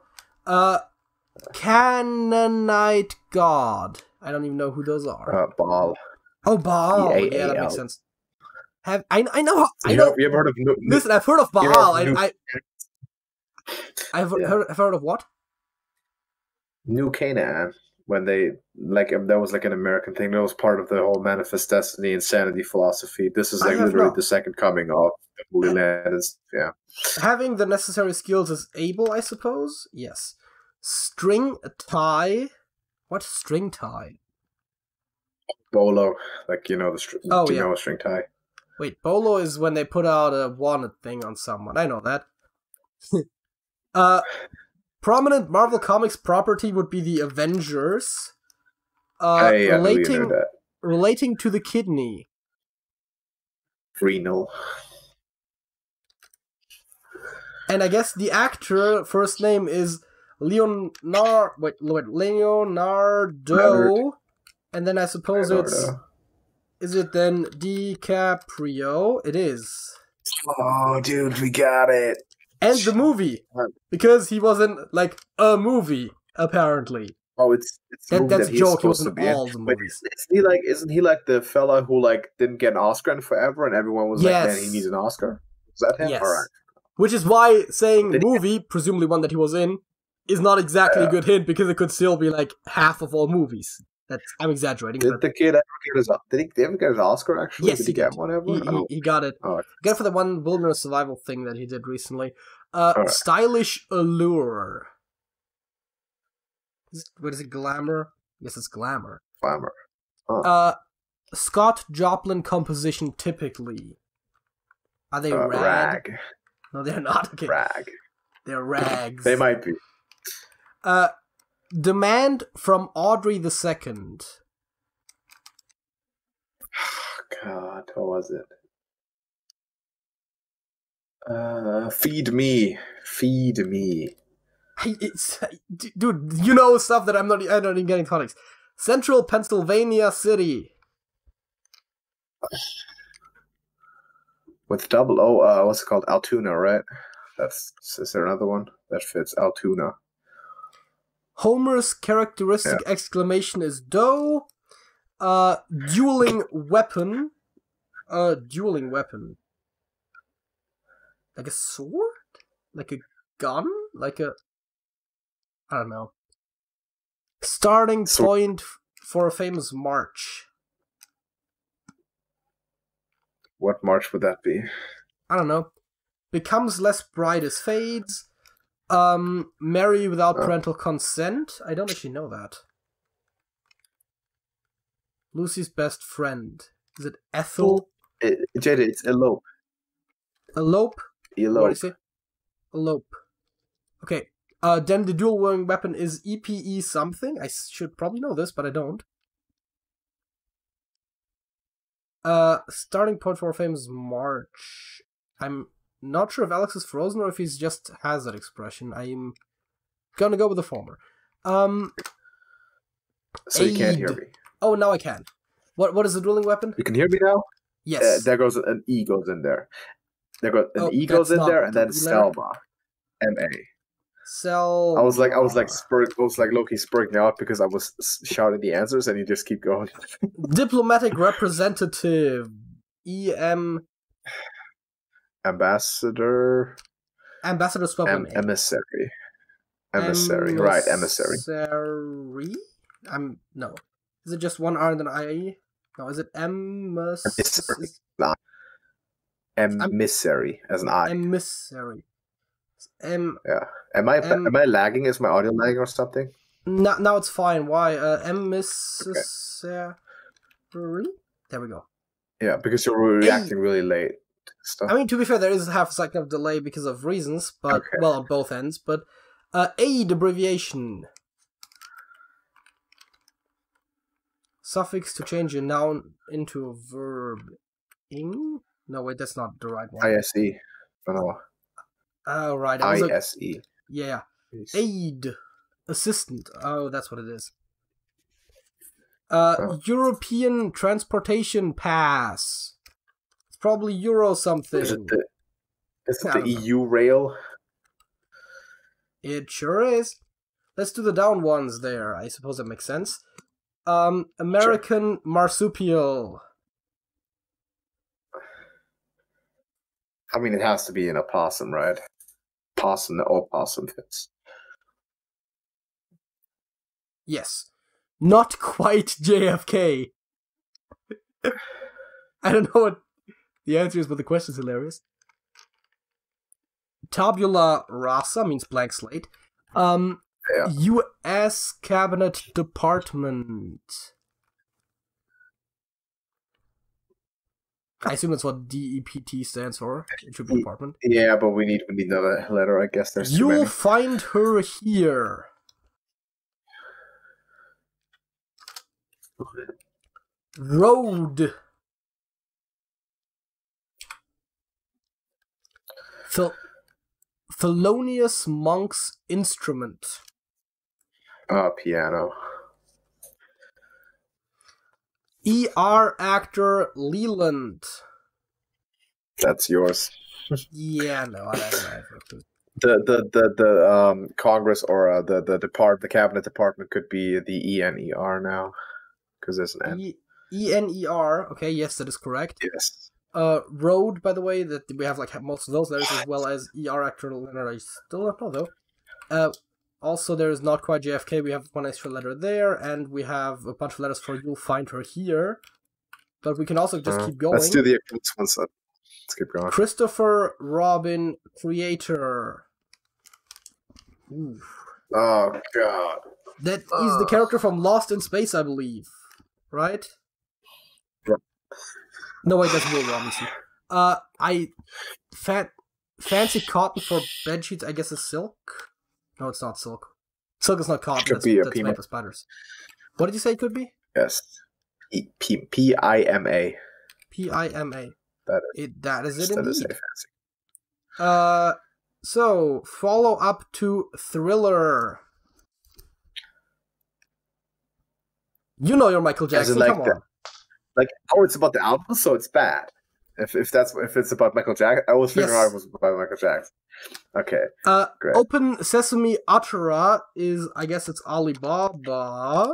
Canaanite God. I don't even know who those are. Baal. Oh, Baal. B-A-A-L. Yeah, that makes sense. I know. You ever heard of? Listen, I've heard of Baal. I've heard of what? New Canaan. When they that was like an American thing. That was part of the whole manifest destiny insanity philosophy. This is like literally the second coming of the Holy Land. Yeah. Having the necessary skills is able, I suppose. Yes. String tie. What string tie? Bolo, like you know the know a string tie. Wait, bolo is when they put out a wanted thing on someone. I know that. Prominent Marvel Comics property would be the Avengers. Relating to the kidney. Renal. And I guess the actor first name is Leonardo. And then I suppose is it then DiCaprio? It is. Oh, dude, we got it. And the movie, because he wasn't like a movie apparently. Oh, it's that's a joke. He wasn't all the movies. Isn't he like the fella who like didn't get an Oscar in forever, and everyone was like, "Man, he needs an Oscar." Is that him? Yes. All right. Which is why saying movie, presumably one that he was in, is not exactly a good hint because it could still be like half of all movies I'm exaggerating. Did But the kid ever get his? Did he ever get his Oscar? Actually, yes, did he he get did. one ever? He got it. Oh, He got it for the one wilderness survival thing that he did recently. all right. Stylish allure. What is it? Glamour? Yes, it's glamour. Glamour. Huh. Scott Joplin composition typically. Are they rag? No, they're not. Okay. Rag. They're rags. They might be. Demand from Audrey II. God, what was it? Feed me. Feed me. Dude, you know stuff that I'm not even getting context. Central Pennsylvania City. With double O, what's it called? Altoona, right? Is there another one that fits? Altoona. Homer's characteristic exclamation is "dough." Dueling weapon. Dueling weapon. Like a sword? Like a gun? Like a... I don't know. Starting point for a famous march. What march would that be? I don't know. Becomes less bright as fades. Marry without parental consent. I don't actually know that. Lucy's best friend. Is it Ethel? Jada, it's elope. Elope? Elope. What do you say? Elope. Okay. Then the dual wielding weapon is EPE something. I should probably know this, but I don't. Starting point for a famous march. I'm not sure if Alex is frozen or if he just has that expression. I'm gonna go with the former. So you can't hear me. Oh, now I can. What is the dueling weapon? You can hear me now? Yes. There goes an E goes in there. There goes an E goes in there, and then Selma. M-A. Selma. I was like Loki spurring out because I was shouting the answers, and you just keep going. Diplomatic representative. E-M... Ambassador. Ambassador spelled with an A. Emissary. Emissary. Right, emissary. Emissary? No. Is it just one R and then I-E? No, is it Emissary. Emissary as an I. Emissary. Yeah. Am I lagging? Is my audio lagging or something? No, now it's fine. Why? Emissary? There we go. Yeah, because you're reacting really late. Stuff. I mean, to be fair, there is half a second of delay because of reasons, but well, on both ends. But aid abbreviation. Suffix to change a noun into a verb. Ing? No, wait, that's not the right one. ISE. Oh, no. Oh, right. ISE. Yeah. Aid. Assistant. Oh, that's what it is. European Transportation Pass. It's probably Euro something. Is it the EU rail? It sure is. Let's do the down ones there. I suppose that makes sense. American marsupial. I mean, it has to be an opossum, right? Possum, the opossum fits. Yes. Not quite JFK. I don't know what the answer is, but the question's hilarious. Tabula rasa means blank slate. U.S. Cabinet Department. I assume that's what DEPT stands for. It should be department. Yeah, but we need another letter. I guess there's too many. You'll find her here. Road. Thelonious Monk's instrument. Piano. ER actor Leland. That's yours. Yeah, no, I don't know. The Congress or the cabinet department could be the ENER now, because there's an N. ENER. Okay, yes, that is correct. Yes. Road, by the way, that we have like most of those letters, as well as ER actor Leonard. I still don't know though. also, there is not quite JFK. We have one extra letter there, and we have a bunch of letters for "You'll find her here." But we can also just keep going. Let's do the one set. Let's keep going. Christopher Robin Creator. Ooh. Oh god. That is the character from Lost in Space, I believe. Right? Yeah. No, wait, that's Will Robinson. Fancy cotton for bed sheets, I guess, is silk. No, it's not silk. Silk is not cotton. That's made for spiders. What did you say it could be? Yes. P-I-M-A. P-I-M-A. That is it indeed. That is fancy. So, follow up to Thriller. You know you're Michael Jackson, like come on. It's about the album, so it's bad. If it's about Michael Jackson, I always figure out it was about Michael Jackson. Okay. Great. Open Sesame Utera is, I guess it's Alibaba.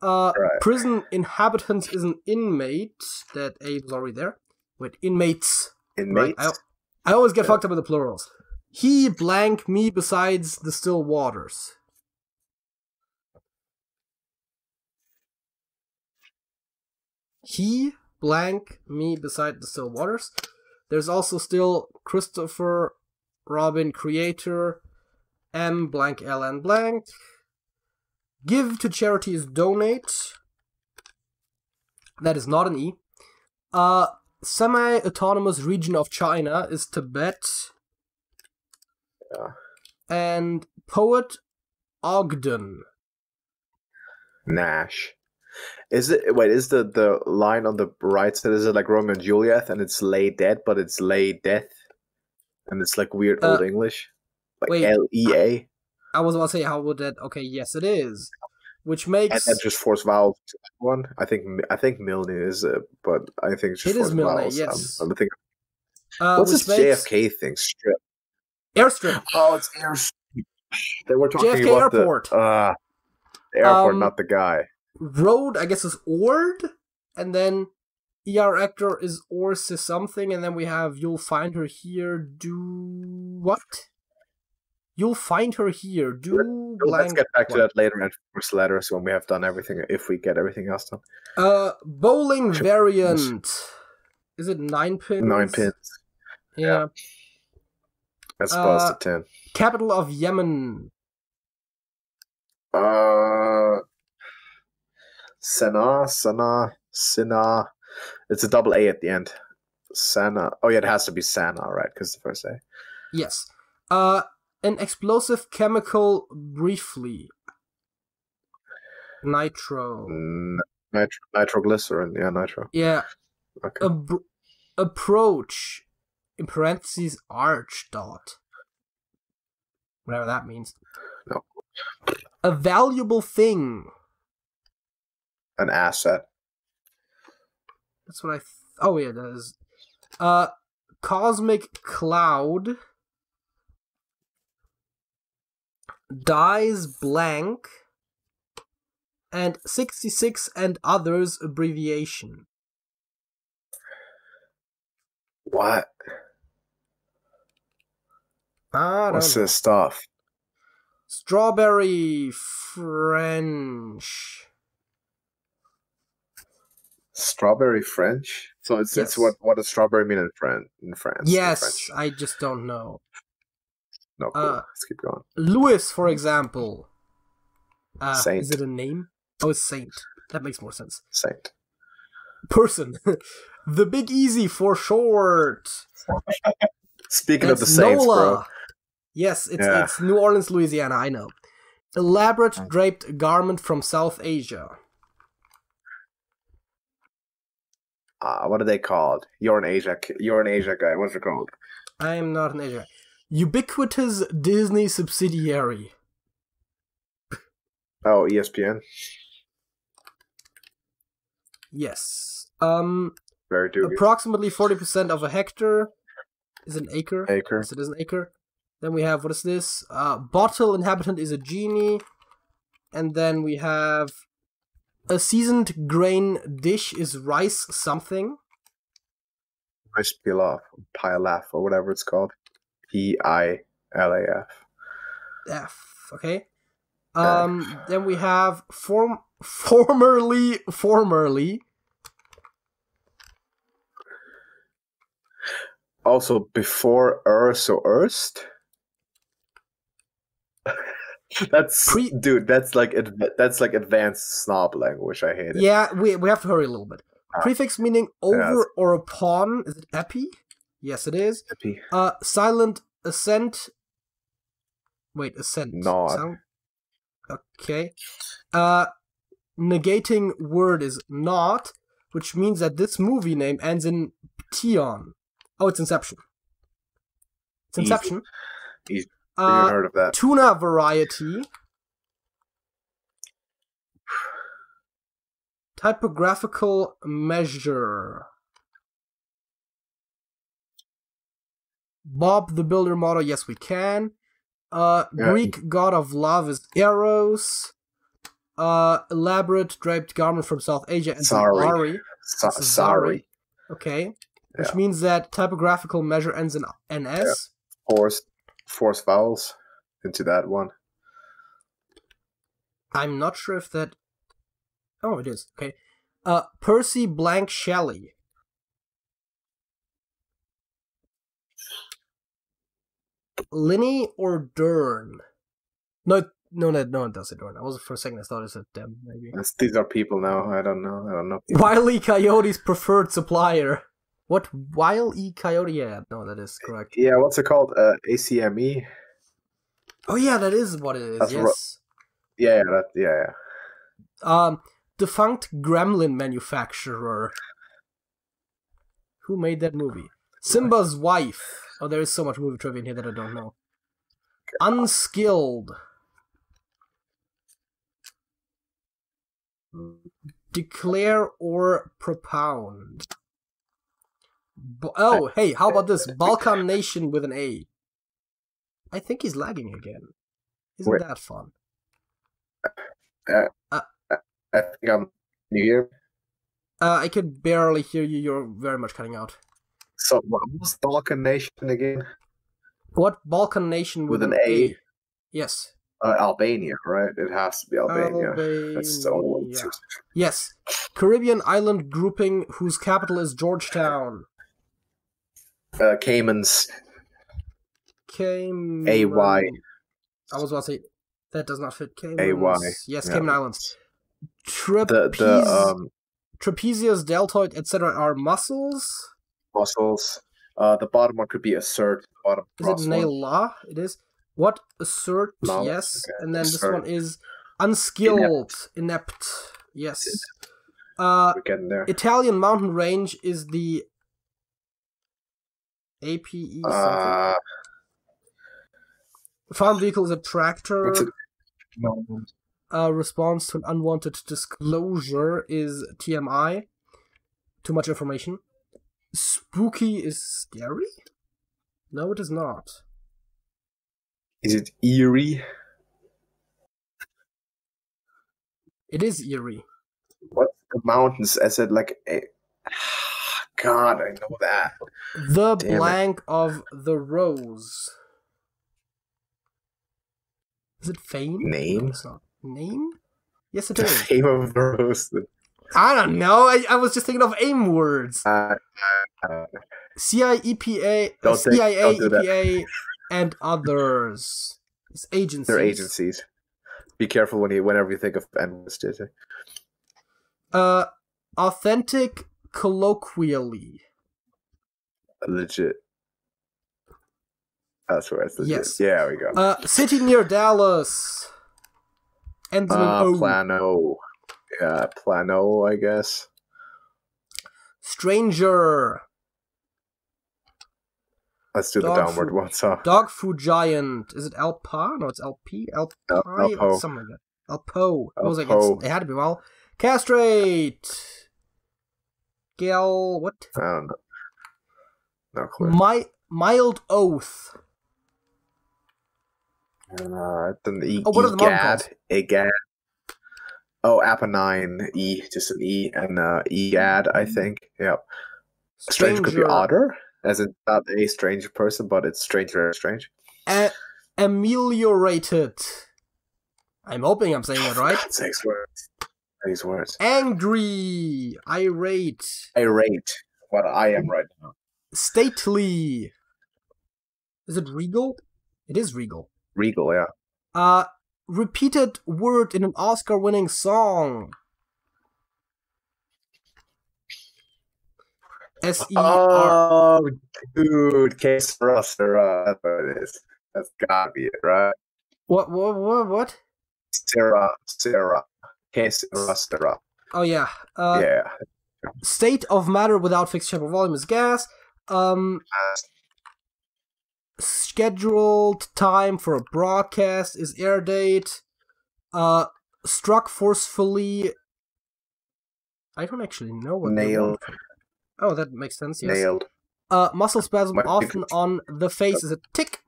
Right. Prison Inhabitants is an inmate. That A was already there. Wait, inmates. Inmates? Right. I always get fucked up with the plurals. He blank me besides the still waters. He blank me beside the still waters. There's also still Christopher Robin Creator, M blank LN blank. Give to charity is donate. That is not an E. Semi-autonomous region of China is Tibet. Yeah. And poet Ogden. Nash. Is the line on the right side, is it like Romeo and Juliet and it's lay dead, but it's lay death? And it's like weird old English? Like L-E-A? I was about to say, how would that... Okay, yes it is. Which makes... And that just force vowels to that one? I think Milne is but I think it's just it is Milne, vowels. yes. What's this JFK thing? Strip? Airstrip. Oh, it's Airstrip. They were talking JFK about Airport. The airport, not the guy. Road, I guess, is Ord, and then ER actor is Ors is something, and then we have You'll Find Her Here, do... What? You'll Find Her Here, do... Let's get back to that later at first letters when we have done everything, if we get everything else done. Bowling variant. Is it 9 pins? 9 pins. Yeah. As opposed to 10. Capital of Yemen. Sina. It's a double A at the end. Sana. Oh yeah, it has to be Sana, right? Because the first A. Yes. An explosive chemical briefly. Nitro. Nitroglycerin. Yeah, nitro. Yeah. Okay. Approach. In parentheses, arch dot. Whatever that means. No. A valuable thing. An asset. That's what I... Oh, yeah, that is... Cosmic Cloud. Dies blank. And 66 and others abbreviation. What? What's know. This stuff? Strawberry French. Strawberry French? So it's what does strawberry mean in France? Yes, I just don't know. No, cool. Let's keep going. Louis, for example. Saint. Is it a name? Oh, it's Saint. That makes more sense. Saint. Person. The Big Easy for short. Speaking of the Saints, NOLA. bro. Yes, it's New Orleans, Louisiana, I know. Elaborate draped garment from South Asia. What are they called? You're an Asia guy. What's it called? I am not an Asia guy. Ubiquitous Disney subsidiary. Oh, ESPN. Yes. Very dubious. Approximately 40% of a hectare is an acre. Acre. Yes, it is an acre. Then we have, what is this? Bottle inhabitant is a genie. And then we have a seasoned grain dish is rice something. Rice pilaf, or whatever it's called. Pilaf. F. Okay. Okay. Then we have formerly. Also, before so Erst. Dude. That's like advanced snob language. I hate it. Yeah, we have to hurry a little bit. Prefix meaning over or upon. Is it epi? Yes, it is. Epi. Silent assent. Wait, assent. Nod. Sound? Okay. Negating word is not, which means that this movie name ends in tion. Oh, it's Inception. It's Inception. Easy. You heard of that? Tuna variety. Typographical measure. Bob the Builder motto, yes we can. Greek god of love is Eros. Elaborate draped garment from South Asia and Sari. Sorry. Okay. Which means that typographical measure ends in NS. Yeah. Force vowels into that one. I'm not sure if that... Oh, it is. Okay. Percy Blank Shelley. Linney or Dern? No, it does say Dern. I was for a second I thought it said them, maybe. These are people now. I don't know. Wile E. Coyote's preferred supplier. What? Wile E. Coyote? Yeah, no, that is correct. Yeah, what's it called? ACME? Oh yeah, that is what it is, That's yes. Yeah. Defunct gremlin manufacturer. Who made that movie? Simba's wife. Oh, there is so much movie trivia in here that I don't know. Unskilled. Declare or propound. Hey, how about this? Balkan Nation with an A. I think he's lagging again. Isn't that fun? I think I'm new here. I could barely hear you. You're very much cutting out. So, what was Balkan Nation again? What Balkan Nation with an A? Yes. Albania, right? It has to be Albania. That's the only one. Yes. Caribbean island grouping whose capital is Georgetown. Caymans. Cayman. AY. I was about to say, that does not fit. Caymans. AY. Yes, Cayman Islands. Trapezius, deltoid, etc. are muscles. Muscles. The bottom one could be assert. Is it Naila? It is. What? Assert, no, yes. Okay. And then assert. This one is unskilled, inept. Yes. We're getting there. Italian mountain range is the APE something. Farm vehicle is a tractor. Response to an unwanted disclosure is TMI. Too much information. Spooky is scary? No, it is not. Is it eerie? It is eerie. What's the mountains? I said like a... God, I know that. The Damn blank it. Of the rose. Is it fame? Name? No, it's not. Name? Yes, it is. The fame of the rose. I don't know. I was just thinking of AIM words. CIEPA, CIA, EPA, and others. It's agencies. They're agencies. Be careful whenever you think of N-words. Authentic colloquially. Legit. That's where it's legit. Yes. Yeah, we go. City near Dallas. Ends in an O. Plano. Yeah, Plano, I guess. Stranger. Let's do the downward one. So. Dog food giant. Is it Alpa? No, it's LP. Alpo. Something like that. Alpo. It was like it had to be well. Castrate. Gale. What? I don't know. No clue. Mild oath. It's an what are the modern Egad. Oh, Apennine. Just an E. And Egad, I think. Yep. Stranger could be otter. As in not a strange person, but it's stranger and strange. Ameliorated. I'm hoping I'm saying that For right. God's sakes, words. These words. Angry, irate, Irate. What I am right now. stately. Is it regal? It is regal. Regal, yeah. Repeated word in an Oscar-winning song. S-E-R. Oh, dude, Case Sarah. That's what it is. That's gotta be it, right? What? Sarah. Case Sarah. Oh, yeah. Yeah. State of matter without fixed shape or volume is gas. Scheduled time for a broadcast is air date. Struck forcefully. I don't actually know what Nailed. Oh, that makes sense, yes. Nailed. Muscle spasm often on the face is a tick.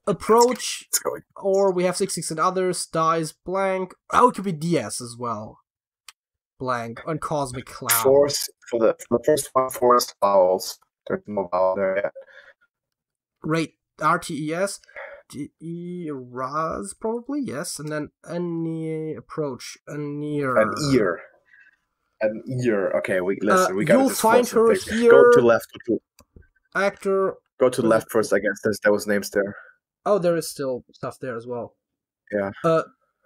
Approach, or we have 66 and others, dies blank. Oh, it could be DS as well. Blank, on Cosmic Cloud. Force, for the first one, force vowels. There's no vowel there yet. Rate, RTS. Raz, probably, yes. And then any approach, an ear. An ear. An ear. Okay, listen, we gotta you'll just find her things. here. Go to left. Actor. Go to the left first, I guess. There was names there. Oh, there is still stuff there as well. Yeah.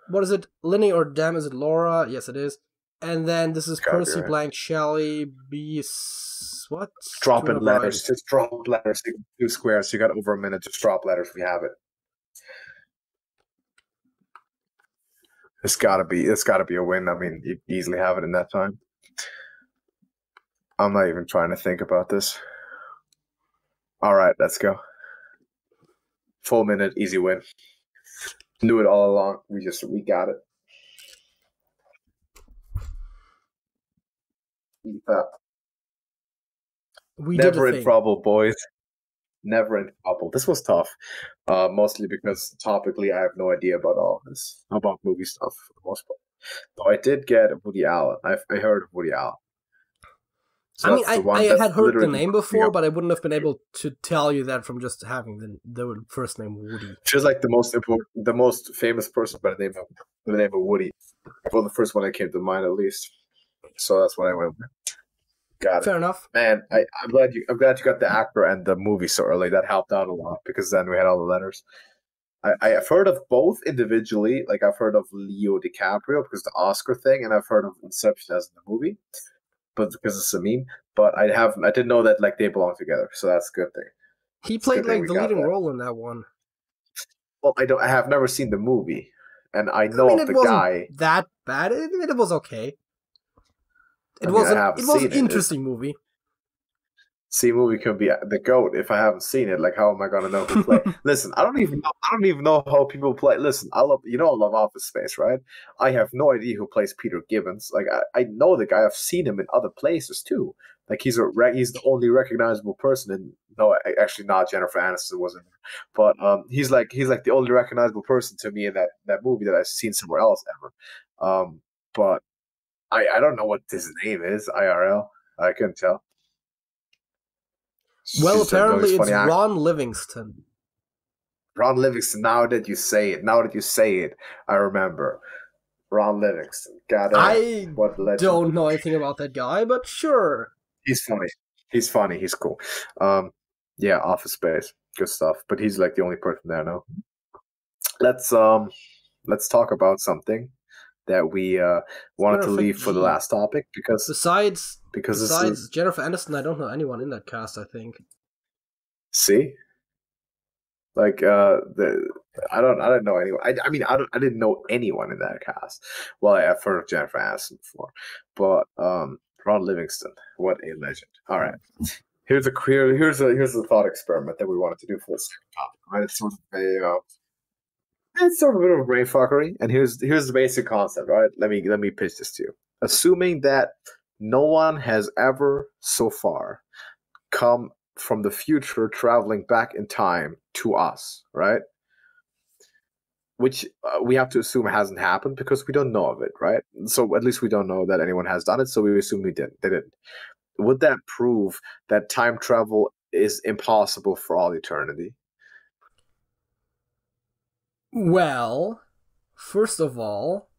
What is it? Linny or Dem? Is it Laura? Yes, it is. And then this is Percy right. blank Shelley B. What? Drop in letters. Just drop letters. 2 squares. You got over a minute. Just drop letters. We have it. It's gotta be a win. I mean, you easily have it in that time. I'm not even trying to think about this. All right, let's go. Full minute, easy win. Knew it all along. We got it. Never in trouble, boys. Never in trouble. This was tough. Mostly because topically I have no idea about all this. About movie stuff for the most part. Though I did get Woody Allen. I heard of Woody Allen. So I mean, I had heard the name before, but I wouldn't have been able to tell you that from just having the first name Woody. She's like the most famous person by the name of Woody. Well, the first one that came to mind, at least. So that's what I went with. Got it. Fair enough. Man, I'm glad you got the actor and the movie so early. That helped out a lot because then we had all the letters. I've heard of both individually. Like I've heard of Leo DiCaprio because the Oscar thing, and I've heard of Inception as in the movie, but because it's a meme. But I didn't know that like they belong together. So that's a good thing. He played like the leading role in that one. Well, I have never seen the movie, and I know of the guy. That bad. It was okay. It was an interesting movie. See, movie can be the GOAT if I haven't seen it. Like, how am I gonna know who play? Listen, I don't even know how people play. Listen, I love Office Space, right? I have no idea who plays Peter Gibbons. Like, I know the guy. I've seen him in other places too. Like, he's the only recognizable person in. No, actually, not Jennifer Aniston wasn't, but he's like the only recognizable person to me in that movie that I've seen somewhere else ever. But I don't know what his name is. IRL, I couldn't tell. Well, apparently it's Ron Livingston. Ron Livingston. Now that you say it, I remember. Ron Livingston. I don't know anything about that guy, but sure. He's funny. He's cool. Yeah, Office Space. Good stuff. But he's like the only person there now. Let's talk about something that we wanted to leave for the last topic because besides Jennifer Aniston, I don't know anyone in that cast. I think. See, like I don't know anyone. I mean, I didn't know anyone in that cast. Well, I've heard of Jennifer Aniston before, but Ron Livingston, what a legend! All right, here's a thought experiment that we wanted to do for this topic. Right, it's sort of a bit of brain fuckery, and here's the basic concept, right? Let me pitch this to you. Assuming that no one has ever so far come from the future traveling back in time to us, right? Which we have to assume hasn't happened because we don't know of it, right? So at least we don't know that anyone has done it, so we assume they didn't. Would that prove that time travel is impossible for all eternity? Well, first of all,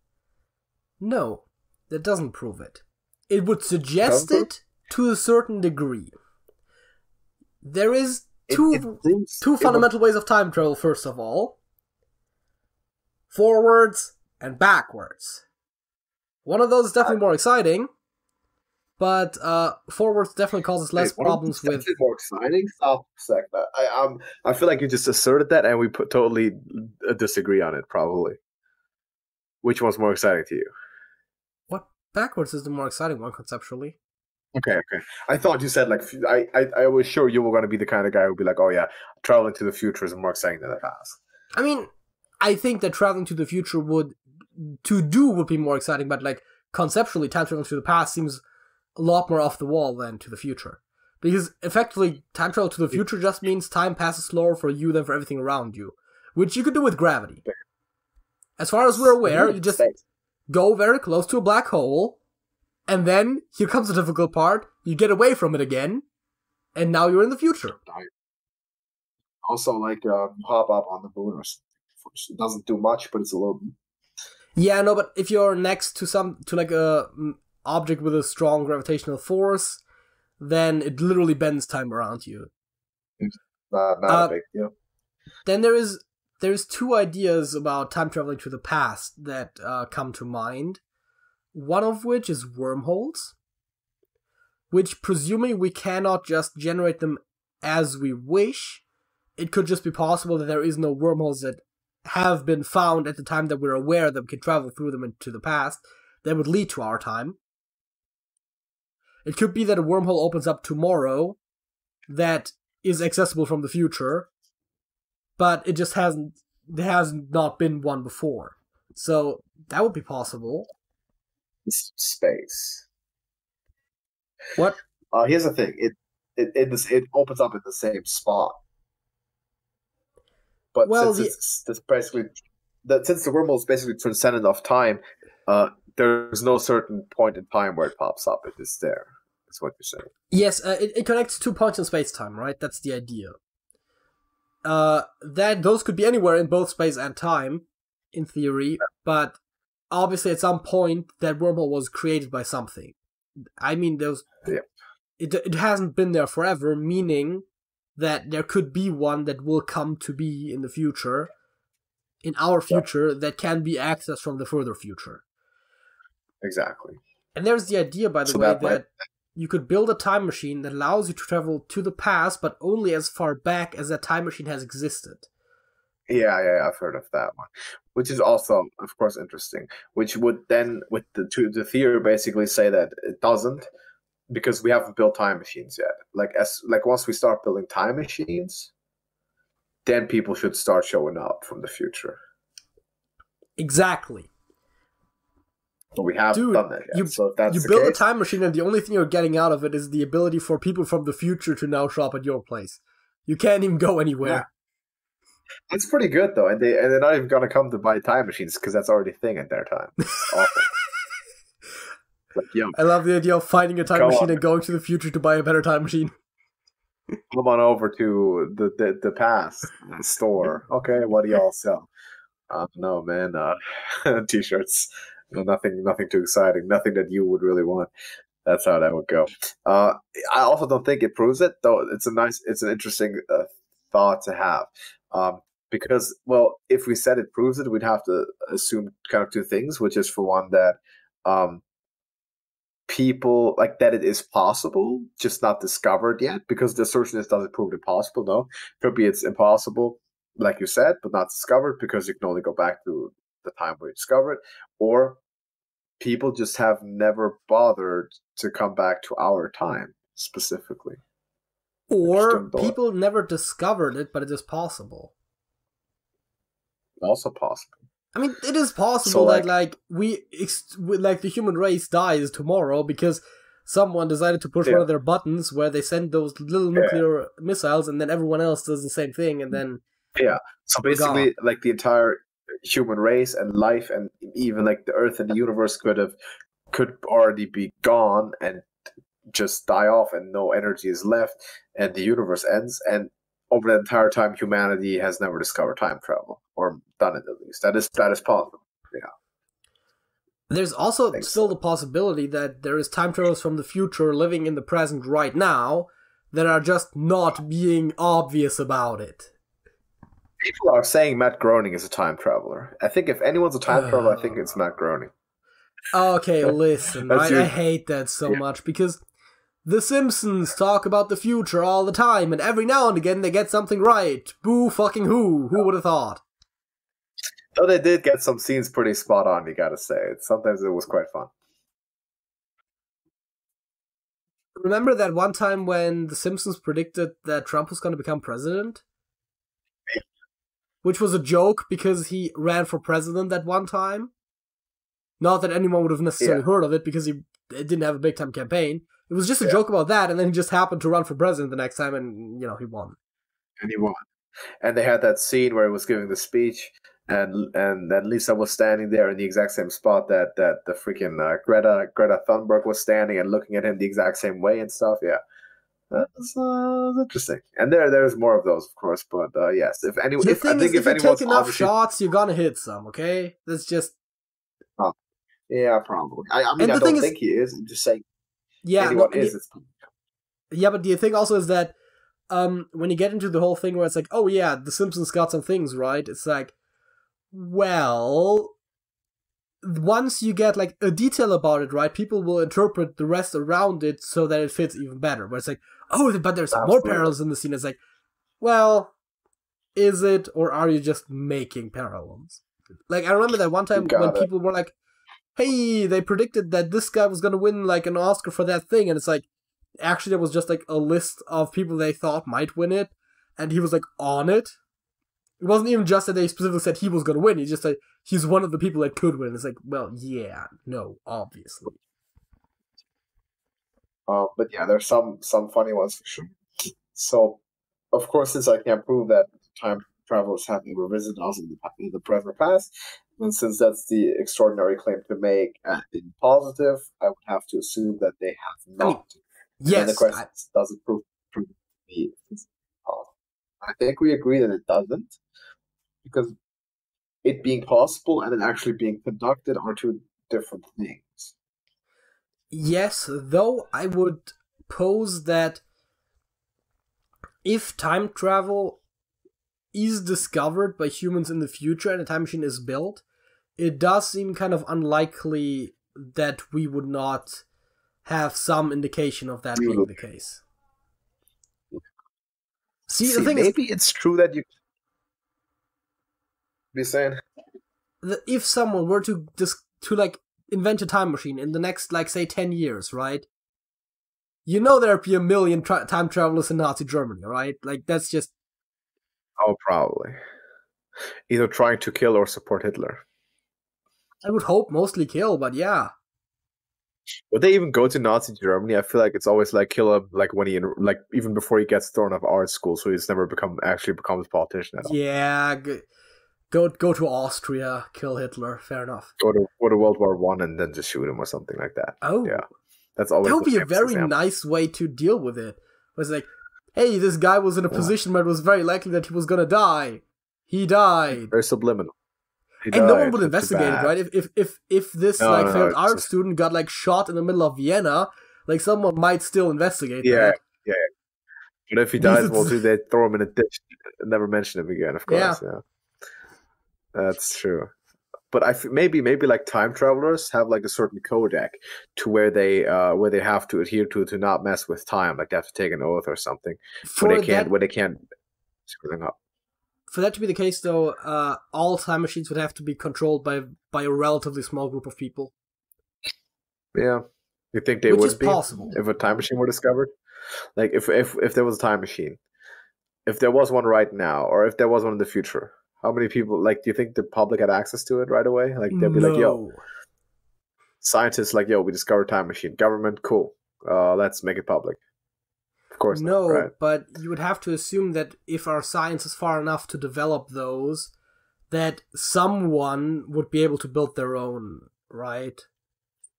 no, that doesn't prove it. It would suggest Doesn't it to a certain degree. There is it two proves fundamental ways of time travel, first of all. Forwards and backwards. One of those is definitely more exciting, but forwards definitely causes less problems with... more exciting? Stop a second. I feel like you just asserted that and we totally disagree on it, probably. Which one's more exciting to you? What? Backwards is the more exciting one, conceptually. Okay. I thought you said, like, I was sure you were going to be the kind of guy who would be like, oh yeah, traveling to the future is more exciting than the past. I mean, I think that traveling to the future would be more exciting, but like conceptually, time traveling to the past seems a lot more off the wall than to the future. Because effectively, time travel to the future just means time passes slower for you than for everything around you, which you could do with gravity. As far as we're aware, you just go very close to a black hole, and then here comes the difficult part: you get away from it again, and now you're in the future. Also, like, hop up on the moon or something. It doesn't do much, but it's a little. Yeah, no, but if you're next to like a object with a strong gravitational force, then it literally bends time around you. Not a big deal. Then there's two ideas about time traveling to the past that come to mind. One of which is wormholes, which presuming we cannot just generate them as we wish, it could just be possible that there is no wormholes that have been found at the time that we're aware that we can travel through them into the past that would lead to our time. It could be that a wormhole opens up tomorrow that is accessible from the future, but it just there has not been one before. So that would be possible. Space. What? Here's the thing. It opens up in the same spot. But since the wormhole is basically transcendent of time, there's no certain point in time where it pops up. It is there. That's what you're saying. Yes, it connects 2 points in space-time, right? That's the idea. Those could be anywhere in both space and time, in theory, but obviously at some point that wormhole was created by something. I mean, it hasn't been there forever, meaning that there could be one that will come to be in the future, in our future, that can be accessed from the further future. Exactly. And there's the idea, by the way, that you could build a time machine that allows you to travel to the past, but only as far back as that time machine has existed. Yeah, I've heard of that one. Which is also, of course, interesting. Which would then, with the theory, basically say that it doesn't, because we haven't built time machines yet. Like once we start building time machines, then people should start showing up from the future. Exactly. But we haven't done that yet. So if that's you build a time machine, and the only thing you're getting out of it is the ability for people from the future to now show up at your place. You can't even go anywhere. Yeah. It's pretty good though, and they're not even gonna come to buy time machines because that's already a thing at their time. It's awful. Like, yo, I love the idea of finding a time machine and going to the future to buy a better time machine. Come on over to the past store. Okay, what do y'all sell? No, man, t-shirts. No, nothing too exciting. Nothing that you would really want. That's how that would go. I also don't think it proves it, though. It's an interesting thought to have. Because, well, if we said it proves it, we'd have to assume kind of two things, which is, for one, that people, like, that it is possible, just not discovered yet, because the assertion is, does it prove it possible? No. Could be it's impossible, like you said, but not discovered, because you can only go back to the time where you discover it, or people just have never bothered to come back to our time, specifically. Or people never discovered it, but it is possible. Also possible. I mean, it is possible that the human race dies tomorrow because someone decided to push one of their buttons where they send those little nuclear missiles, and then everyone else does the same thing, and then so basically, like, the entire human race and life, and even like the Earth and the universe could already be gone and just die off, and no energy is left, and the universe ends, and over the entire time humanity has never discovered time travel, or done it at least. That is possible. Yeah, There's I also think still so. the possibility that there is time travelers from the future living in the present right now that are just not being obvious about it. People are saying Matt Groening is a time traveler. I think if anyone's a time traveler, I think it's Matt Groening. Okay, listen, That's right? I you. hate that so Yeah. much because The Simpsons talk about the future all the time, and every now and again they get something right. Boo fucking who? Who would have thought? Though they did get some scenes pretty spot on, you gotta say. Sometimes it was quite fun. Remember that one time when The Simpsons predicted that Trump was going to become president? Which was a joke because he ran for president that one time. Not that anyone would have necessarily heard of it because he didn't have a big time campaign. It was just a joke about that, and then he just happened to run for president the next time, and he won. And he won. And they had that scene where he was giving the speech, and then Lisa was standing there in the exact same spot that the freaking Greta Thunberg was standing and looking at him the exact same way and stuff. Yeah, that was interesting. And there's more of those, of course. But yes, if anyone, The thing is, if you take enough obviously shots, you're gonna hit some. Okay, that's just. Yeah, probably. I mean, And I the thing don't is, think he is. I'm just saying yeah, no, anyone is. yeah, but the thing also is that when you get into the whole thing where it's like, oh yeah, The Simpsons got some things right, it's like, well, once you get like a detail about it right, people will interpret the rest around it so that it fits even better. Where it's like, oh, but there's more parallels in the scene. It's like, well, is it, or are you just making parallels? Like, I remember that one time when people were like, hey, they predicted that this guy was gonna win like an Oscar for that thing, and it's like, actually there was just like a list of people they thought might win it, and he was like on it. It wasn't even just that they specifically said he was gonna win, he just said he's one of the people that could win. It's like, well, yeah, no, obviously. But yeah, there's some funny ones for sure. So, of course, since I can't prove that time travelers have never visited us in the present past, and since that's the extraordinary claim to make in positive, I would have to assume that they have not. I mean, yes. And the question is, does it prove to be possible? I think we agree that it doesn't, because it being possible and it actually being conducted are two different things. Yes, though I would pose that if time travel is discovered by humans in the future and a time machine is built, it does seem kind of unlikely that we would not have some indication of that being the case. See, the thing maybe it's true that you be saying that if someone were to like invent a time machine in the next, like, say 10 years, right? There'd be a million time travelers in Nazi Germany, right? Like, that's just... Oh, probably. Either trying to kill or support Hitler. I would hope mostly kill, but yeah. Would they even go to Nazi Germany? I feel like it's always like kill him, like when even before he gets thrown out of art school, so he's never becomes a politician at all. Yeah, go to Austria, kill Hitler. Fair enough. Go to World War I and then just shoot him or something like that. Oh, yeah, that's always. That would be a very nice way to deal with it. It's like, hey, this guy was in a position where it was very likely that he was gonna die. He died. Very subliminal. And no one would investigate it, right? If this failed art student got like shot in the middle of Vienna, like someone might still investigate that. Yeah. But if he dies, well, they throw him in a ditch and never mention him again. Of course, yeah. That's true. But maybe like time travelers have like a certain codec to where they have to adhere to not mess with time, like they have to take an oath or something. When they can't screw them up. For that to be the case, though, all time machines would have to be controlled by a relatively small group of people. Yeah, you think they would be possible if a time machine were discovered? Like if there was a time machine, if there was one right now, or if there was one in the future, how many people? Like, do you think the public had access to it right away? Like they'd be like, "Yo, scientists, like, yo, we discovered time machine. Government, cool. Let's make it public." Of course, no, right? But you would have to assume that if our science is far enough to develop those, that someone would be able to build their own, right?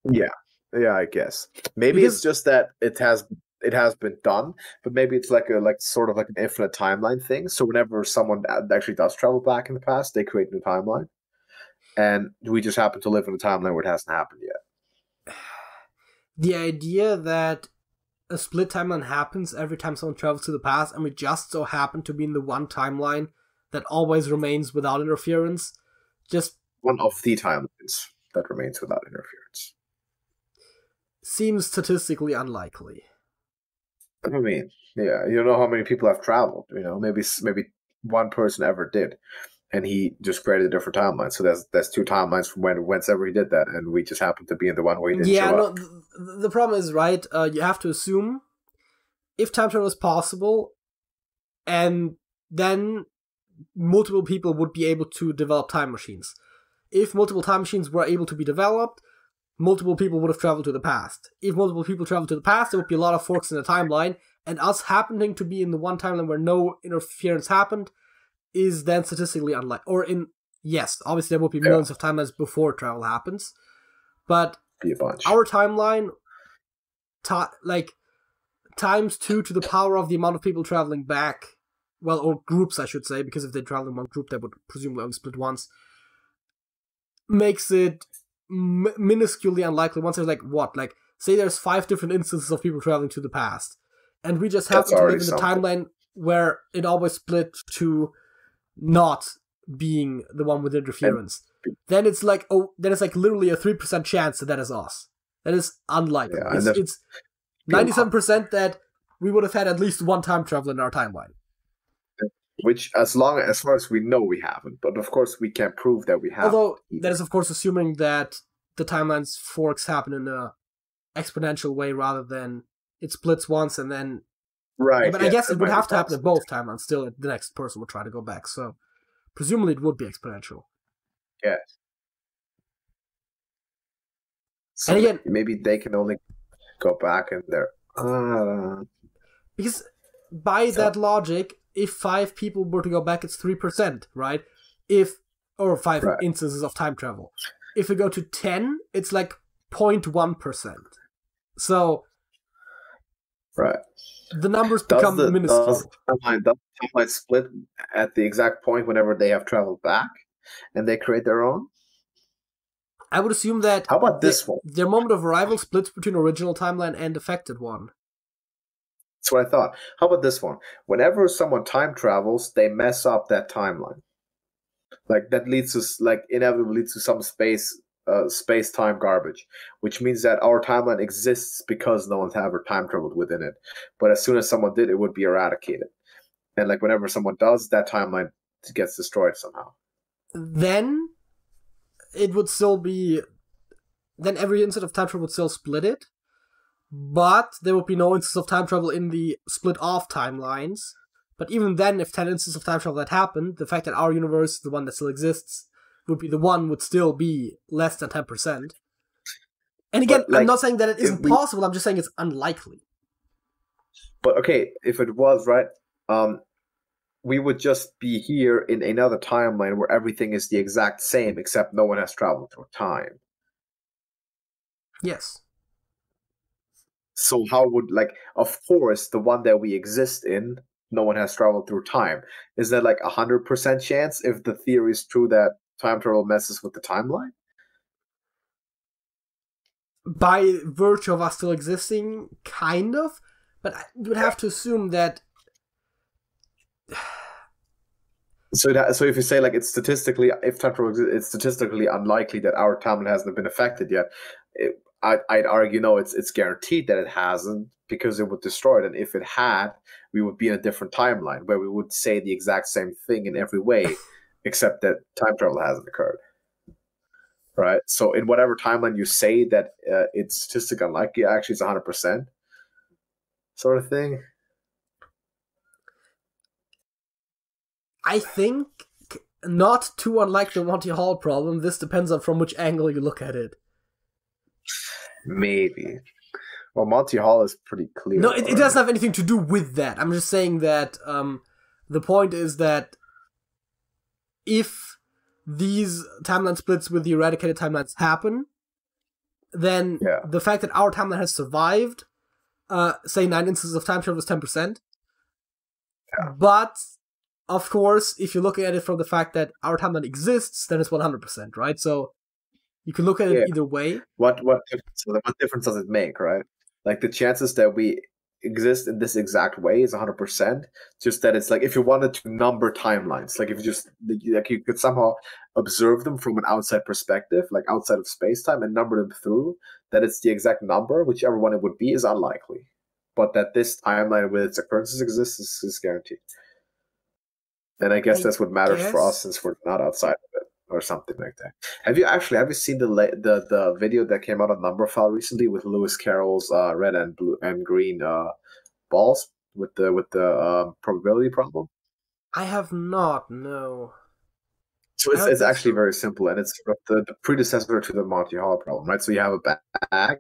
Yeah, I guess maybe it's just that it has been done, but maybe it's like sort of like an infinite timeline thing. So whenever someone actually does travel back in the past, they create a new timeline. and we just happen to live in a timeline where it hasn't happened yet. The idea that a split timeline happens every time someone travels to the past, and we just so happen to be in the one timeline that always remains without interference, just one of the timelines that remains without interference. Seems statistically unlikely. I mean, yeah, you don't know how many people have traveled. Maybe one person ever did, and he just created a different timeline. So that's two timelines from whenever he did that, and we just happen to be in the one where he didn't show up. The problem is, right, you have to assume if time travel is possible, and then multiple people would be able to develop time machines. If multiple time machines were able to be developed, multiple people would have traveled to the past. If multiple people traveled to the past, there would be a lot of forks in the timeline, and us happening to be in the one timeline where no interference happened is then statistically unlikely. Yes, obviously there will be millions of timelines before travel happens, but our timeline, times 2 to the power of the amount of people traveling back, well, or groups I should say, because if they travel in one group they would presumably only split once, makes it minusculely unlikely. Once there's say there's 5 different instances of people traveling to the past, and we just happen to live in the timeline where it always split to not being the one with interference, then it's literally a 3% chance that is us. That is unlikely. It's 97% that we would have had at least one time travel in our timeline. Which, as far as we know, we haven't. But of course, we can't prove that we have. Although that is, of course, assuming that the timeline's forks happen in a exponential way rather than it splits once and then. Right. But I guess it would have to happen in both timelines. Still, the next person would try to go back. So, presumably, it would be exponential. Yes. So and again, maybe they can only go back in there. Because by that logic, if 5 people were to go back, it's 3%, right? Or 5 instances of time travel. If we go to 10, it's 0.1%. So, right, the numbers become minuscule. Does the timeline split at the exact point whenever they have traveled back, and they create their own? I would assume that. How about this one? Their moment of arrival splits between original timeline and affected one. That's what I thought. How about this one? Whenever someone time travels, they mess up that timeline. That leads to inevitably leads to some space-time garbage, which means that our timeline exists because no one's ever time traveled within it. But as soon as someone did, it would be eradicated. And whenever someone does, that timeline gets destroyed somehow. Then it would still be. Then every instant of time travel would still split it. But there would be no instance of time travel in the split-off timelines. But even then, if 10 instances of time travel had happened, the fact that our universe, the one that still exists, would still be less than 10%. And again, I'm not saying that it isn't possible, I'm just saying it's unlikely. But okay, if it was, right, we would just be here in another timeline where everything is the exact same, except no one has traveled through time. Yes. So how would, of course, the one that we exist in, no one has traveled through time. Is that 100% chance if the theory is true that time travel messes with the timeline? By virtue of us still existing, kind of. But you would have to assume that... So if you say if time travel exists, it's statistically unlikely that our timeline hasn't been affected yet. I'd argue no, it's guaranteed that it hasn't because it would destroy it. And if it had, we would be in a different timeline where we would say the exact same thing in every way, except that time travel hasn't occurred. Right? So in whatever timeline you say that it's statistically unlikely, actually it's 100% sort of thing. I think not too unlike the Monty Hall problem. This depends on from which angle you look at it. Maybe. Well, Monty Hall is pretty clear. No, it doesn't have anything to do with that. I'm just saying that the point is that if these timeline splits with the eradicated timelines happen, then the fact that our timeline has survived, say 9 instances of time travel is 10%, but of course, if you look at it from the fact that our timeline exists, then it's 100%, right? So you can look at it either way. What difference does it make, right? Like the chances that we exist in this exact way is 100%. Just that it's like if you wanted to number timelines, like if you just like you could somehow observe them from an outside perspective, like outside of space time, and number them through, that it's the exact number, whichever one it would be, is unlikely. But that this timeline with its occurrences exists is guaranteed. And I guess that's what matters for us, since we're not outside of it, or something like that. Have you seen the video that came out on Numberphile recently with Lewis Carroll's red and blue and green balls with the probability problem? I have not. No. So it's actually very simple, and it's the predecessor to the Monty Hall problem, right? So you have a bag,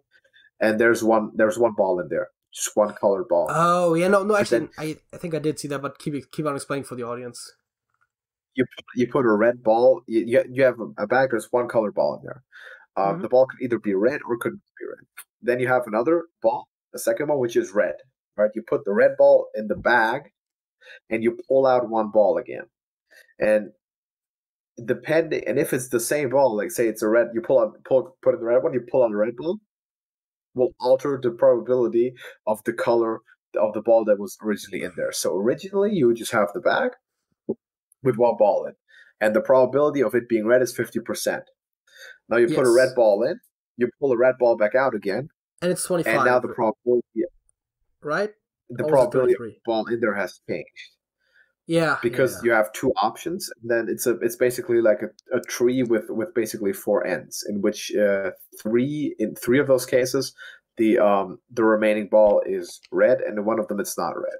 and there's one ball in there, just one colored ball. Oh yeah, no. Actually, I think I did see that, but keep on explaining for the audience. You put a red ball. You have a bag. There's one colored ball in there. The ball could either be red or couldn't be red. Then you have another ball, a second one, which is red. Right? You put the red ball in the bag, and you pull out one ball again. And if it's the same ball, like say it's a red, put in the red one, you pull out the red ball, will alter the probability of the color of the ball that was originally in there. So originally you would just have the bag with one ball in, and the probability of it being red is 50%. Now you put a red ball in, you pull a red ball back out again, and it's 25. And now the probability, right? The probability of the ball in there has changed. Yeah, because you have two options. And then it's basically like a tree with basically four ends, in which in three of those cases the remaining ball is red, and in one of them it's not red.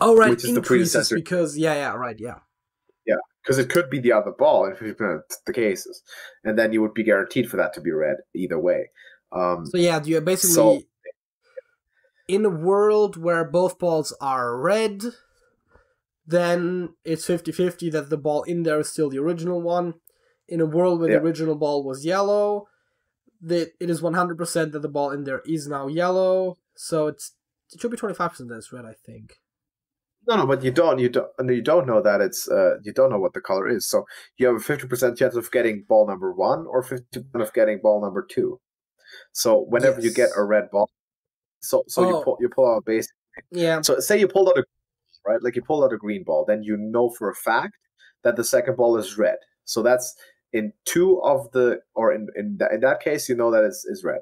Oh right, which is the predecessor. Because right. Yeah, because it could be the other ball in 50% of the cases, and then you would be guaranteed for that to be red either way. So yeah, you basically in a world where both balls are red, then it's 50-50 that the ball in there is still the original one. In a world where the original ball was yellow, it is 100% that the ball in there is now yellow. So it should be 25% that it's red, I think. No, but you don't know that it's you don't know what the color is. So you have a 50% chance of getting ball number 1 or 50% of getting ball number 2. So whenever you get a red ball, you pull out a base. Yeah. So say you pulled out you pulled out a green ball, then you know for a fact that the second ball is red. So that's in that case you know that it's red.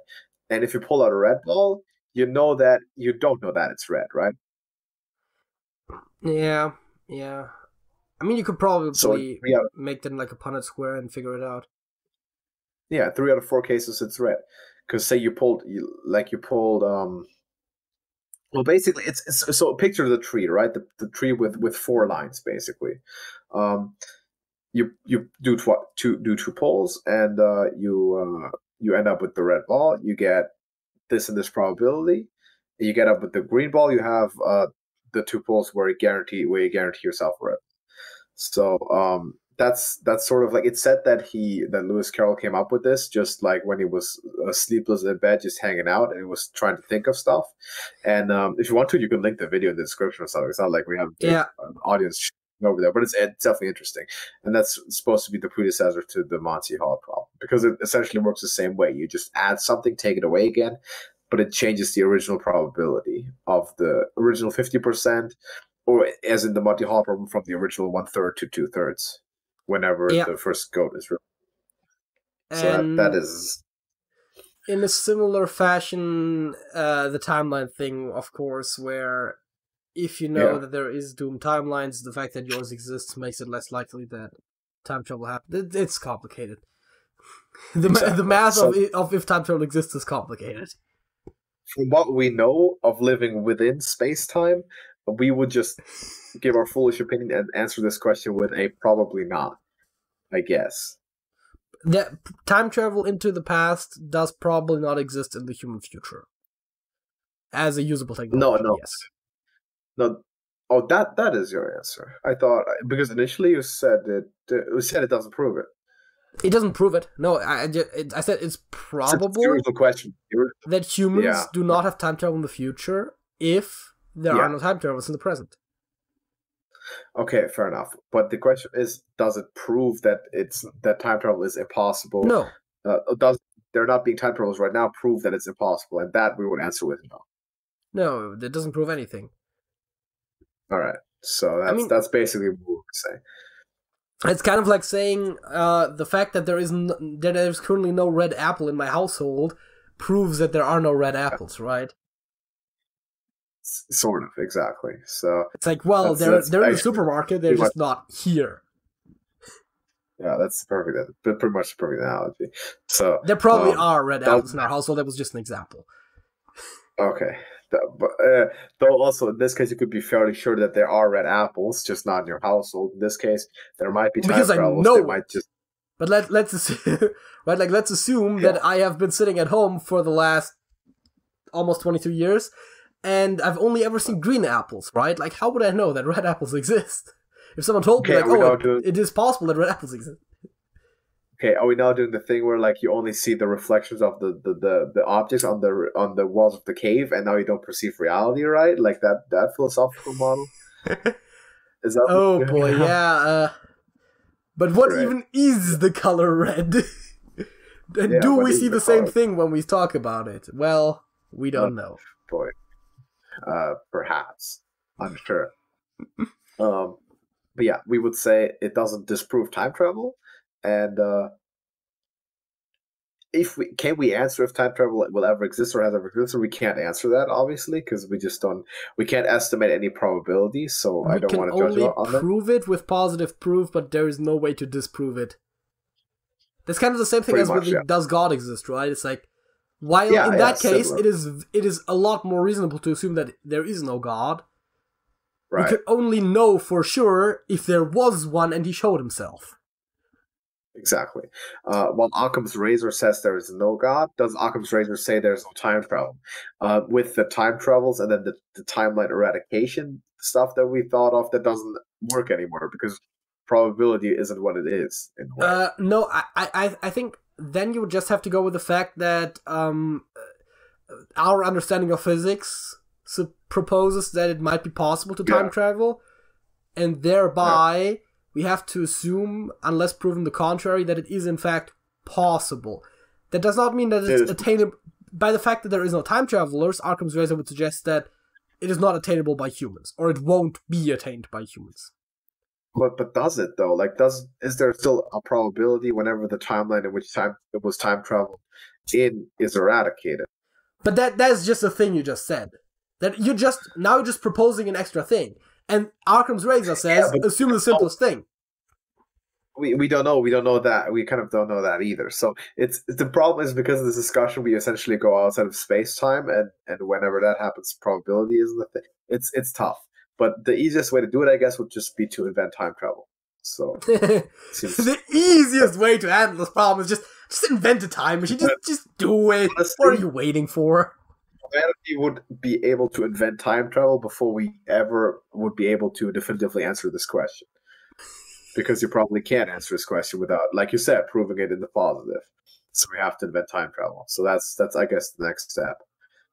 And if you pull out a red ball, you know that you don't know that it's red, right? Yeah. I mean, you could probably make them like a Punnett square and figure it out. Yeah, 3 out of 4 cases it's red. Because say you pulled. Well, basically, it's so picture the tree, right? The tree with 4 lines, basically. You do two pulls, and you end up with the red ball. You get this and this probability. You get up with the green ball. You have the 2 pulls where you guarantee yourself a red. So that's sort of like, it's said that Lewis Carroll came up with this just like when he was sleepless in bed, just hanging out, and he was trying to think of stuff. And if you want to, you can link the video in the description or something. It's not like we have an audience over there, but it's definitely interesting. And that's supposed to be the predecessor to the Monty Hall problem, because it essentially works the same way. You just add something, take it away again, but it changes the original probability of the original 50%, or as in the Monty Hall problem, from the original 1/3 to 2/3, whenever the first goat is removed. So that is... In a similar fashion, the timeline thing, of course, where if you know that there is doomed timelines, the fact that yours exists makes it less likely that time travel happens. It's complicated. The math of if time travel exists is complicated. From what we know of living within space-time, we would just give our foolish opinion and answer this question with a probably not, I guess. That time travel into the past does probably not exist in the human future as a usable technology. No. Yes. No. Oh, that is your answer. I thought, because initially you said it doesn't prove it. It doesn't prove it. No, I said it's probable that humans do not have time travel in the future if there are no time travels in the present. Okay, fair enough. But the question is, does it prove that that time travel is impossible? No. Does there not being time travels right now prove that it's impossible? And that we would answer with no. No, that doesn't prove anything. All right. So that's basically what we would say. It's kind of like saying the fact that there's currently no red apple in my household proves that there are no red apples, right? Sort of, exactly. So it's like, well, they're in the supermarket, they're just not here. Yeah, that's perfect. That's pretty much the perfect analogy. So there probably are red apples in our household. That was just an example. Okay. But, though also in this case you could be fairly sure that there are red apples, just not in your household. In this case, there might be time because travels. I know might just. But let's assume, right? Like let's assume that I have been sitting at home for the last almost 22 years, and I've only ever seen green apples, right? Like how would I know that red apples exist? If someone told me like, it is possible that red apples exist. Okay, are we now doing the thing where like you only see the reflections of the objects on the walls of the cave, and now you don't perceive reality, right? Like that philosophical model. Is that? Oh boy, yeah. But what even is the color red? And do we see the same thing when we talk about it? Well, we don't know. Boy, perhaps. I'm sure. But yeah, we would say it doesn't disprove time travel. And can we answer if time travel will ever exist or has ever existed? We can't answer that, obviously, because we can't estimate any probability. So I don't want to judge on that. We can only prove it with positive proof, but there is no way to disprove it. That's kind of the same thing as with does God exist, right? It's like while in that case it is a lot more reasonable to assume that there is no God. Right. We could only know for sure if there was one and he showed himself. Exactly. While Occam's razor says there is no God, does Occam's razor say there's no time travel? With the time travels and then the timeline eradication stuff that we thought of, that doesn't work anymore because probability isn't what it is. No, I think then you would just have to go with the fact that our understanding of physics proposes that it might be possible to time travel, and thereby we have to assume, unless proven the contrary, that it is in fact possible. That does not mean that it's attainable. By the fact that there is no time travelers, Occam's razor would suggest that it is not attainable by humans, or it won't be attained by humans. But does it though? Like, is there still a probability whenever the timeline in which time it was time traveled in is eradicated? But that's just a thing you just said. That you're just proposing an extra thing. And Occam's razor says, assume the simplest thing. We don't know. We don't know that. We kind of don't know that either. So the problem is because of this discussion, we essentially go outside of space time, and whenever that happens, probability isn't the thing. It's tough. But the easiest way to do it, I guess, would just be to invent time travel. So the easiest way to handle this problem is just invent a time machine. Just do it. Honestly, what are you waiting for? Humanity would be able to invent time travel before we ever would be able to definitively answer this question. Because you probably can't answer this question without, like you said, proving it in the positive. So we have to invent time travel. So that's I guess the next step.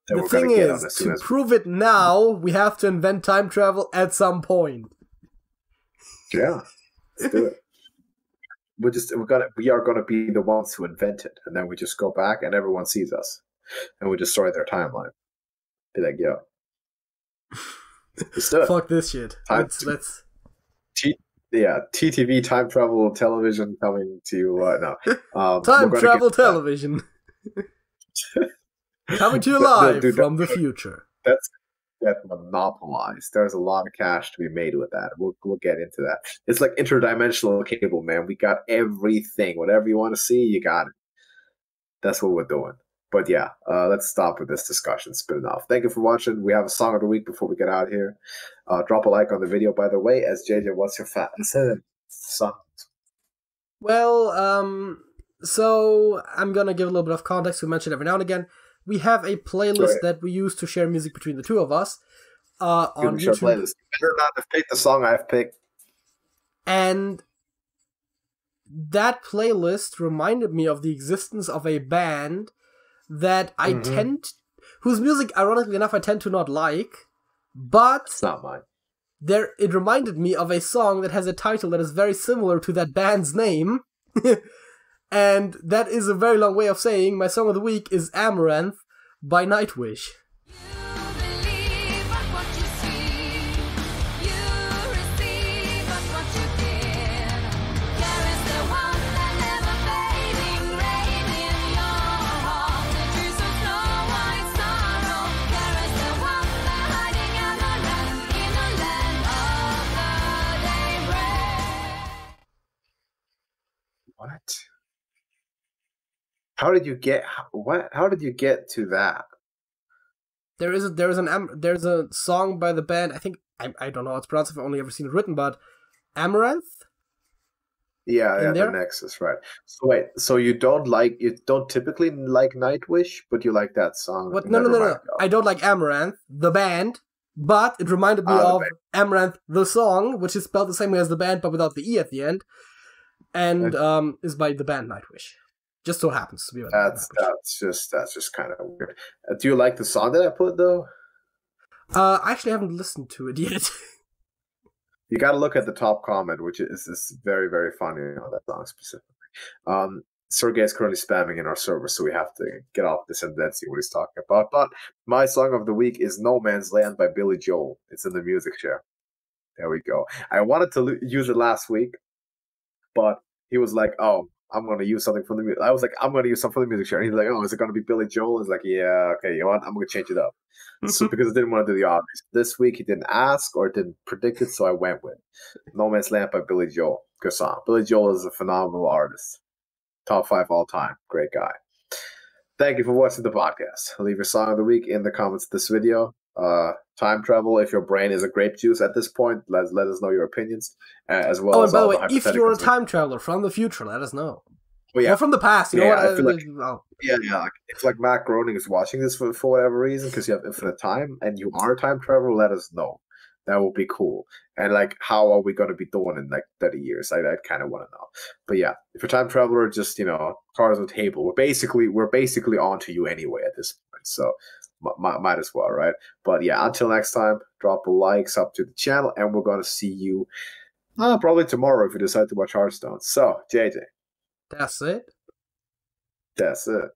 The thing is, to prove it now, we have to invent time travel at some point. Yeah, let's do it. We are gonna be the ones who invent it, and then we just go back and everyone sees us. And we destroy their timeline. Be like, yo. Let's do it. Fuck this shit. Let's TTV, time travel television coming to you now. Time travel television. Coming to you live from the future. That's monopolized. There's a lot of cash to be made with that. We'll get into that. It's like interdimensional cable, man. We got everything. Whatever you want to see, you got it. That's what we're doing. But yeah, let's stop with this discussion. It's been enough. Thank you for watching. We have a song of the week before we get out here. Drop a like on the video, by the way. As JJ, what's your song? Well, so I'm gonna give a little bit of context. We mentioned every now and again. We have a playlist that we use to share music between the two of us on YouTube. Playlist. You better not have picked the song I've picked. And that playlist reminded me of the existence of a band that I whose music, ironically enough, I tend to not like, but it's not mine. it reminded me of a song that has a title that is very similar to that band's name. And that is a very long way of saying my song of the week is Amaranth by Nightwish. What? How did you get to that? There's a song by the band. I think I don't know how it's pronounced. I've only ever seen it written, but Amaranth. Yeah, the Nexus, right? So wait, so you don't typically like Nightwish, but you like that song? What? No. I don't like Amaranth, the band, but it reminded me of Amaranth, the song, which is spelled the same way as the band, but without the e at the end, and is by the band Nightwish. Just so happens to be. That's just kind of weird. Do you like the song that I put though? I actually haven't listened to it yet. You got to look at the top comment, which is very, very funny on that song specifically. Sergey is currently spamming in our server, so we have to get off this and then see what he's talking about. But my song of the week is No Man's Land by Billy Joel. It's in the music share. There we go. I wanted to use it last week, but he was like, oh, I'm going to use something from the music. I was like, I'm going to use something from the music share. And he's like, oh, is it going to be Billy Joel? He's like, yeah, okay, you know what? I'm going to change it up. So because I didn't want to do the obvious. This week he didn't ask or didn't predict it, so I went with No Man's Land by Billy Joel. Good song. Billy Joel is a phenomenal artist. Top 5 all time. Great guy. Thank you for watching the podcast. Leave your song of the week in the comments of this video. Time travel, if your brain is a grape juice at this point, let us know your opinions, as well as by the way, if you're a time traveler from the future, let us know. Well, yeah. Or from the past, you know what? I feel like, like, if like Matt Groening is watching this for whatever reason, because you have infinite time and you are a time traveler, let us know. That would be cool. And like, how are we going to be doing in like 30 years? I kind of want to know. But yeah, if you're a time traveler, just cards on the table. We're basically on to you anyway at this point. So might as well, right? But yeah, until next time, drop a like, sub to the channel, and we're going to see you probably tomorrow if you decide to watch Hearthstone. So, JJ. That's it. That's it.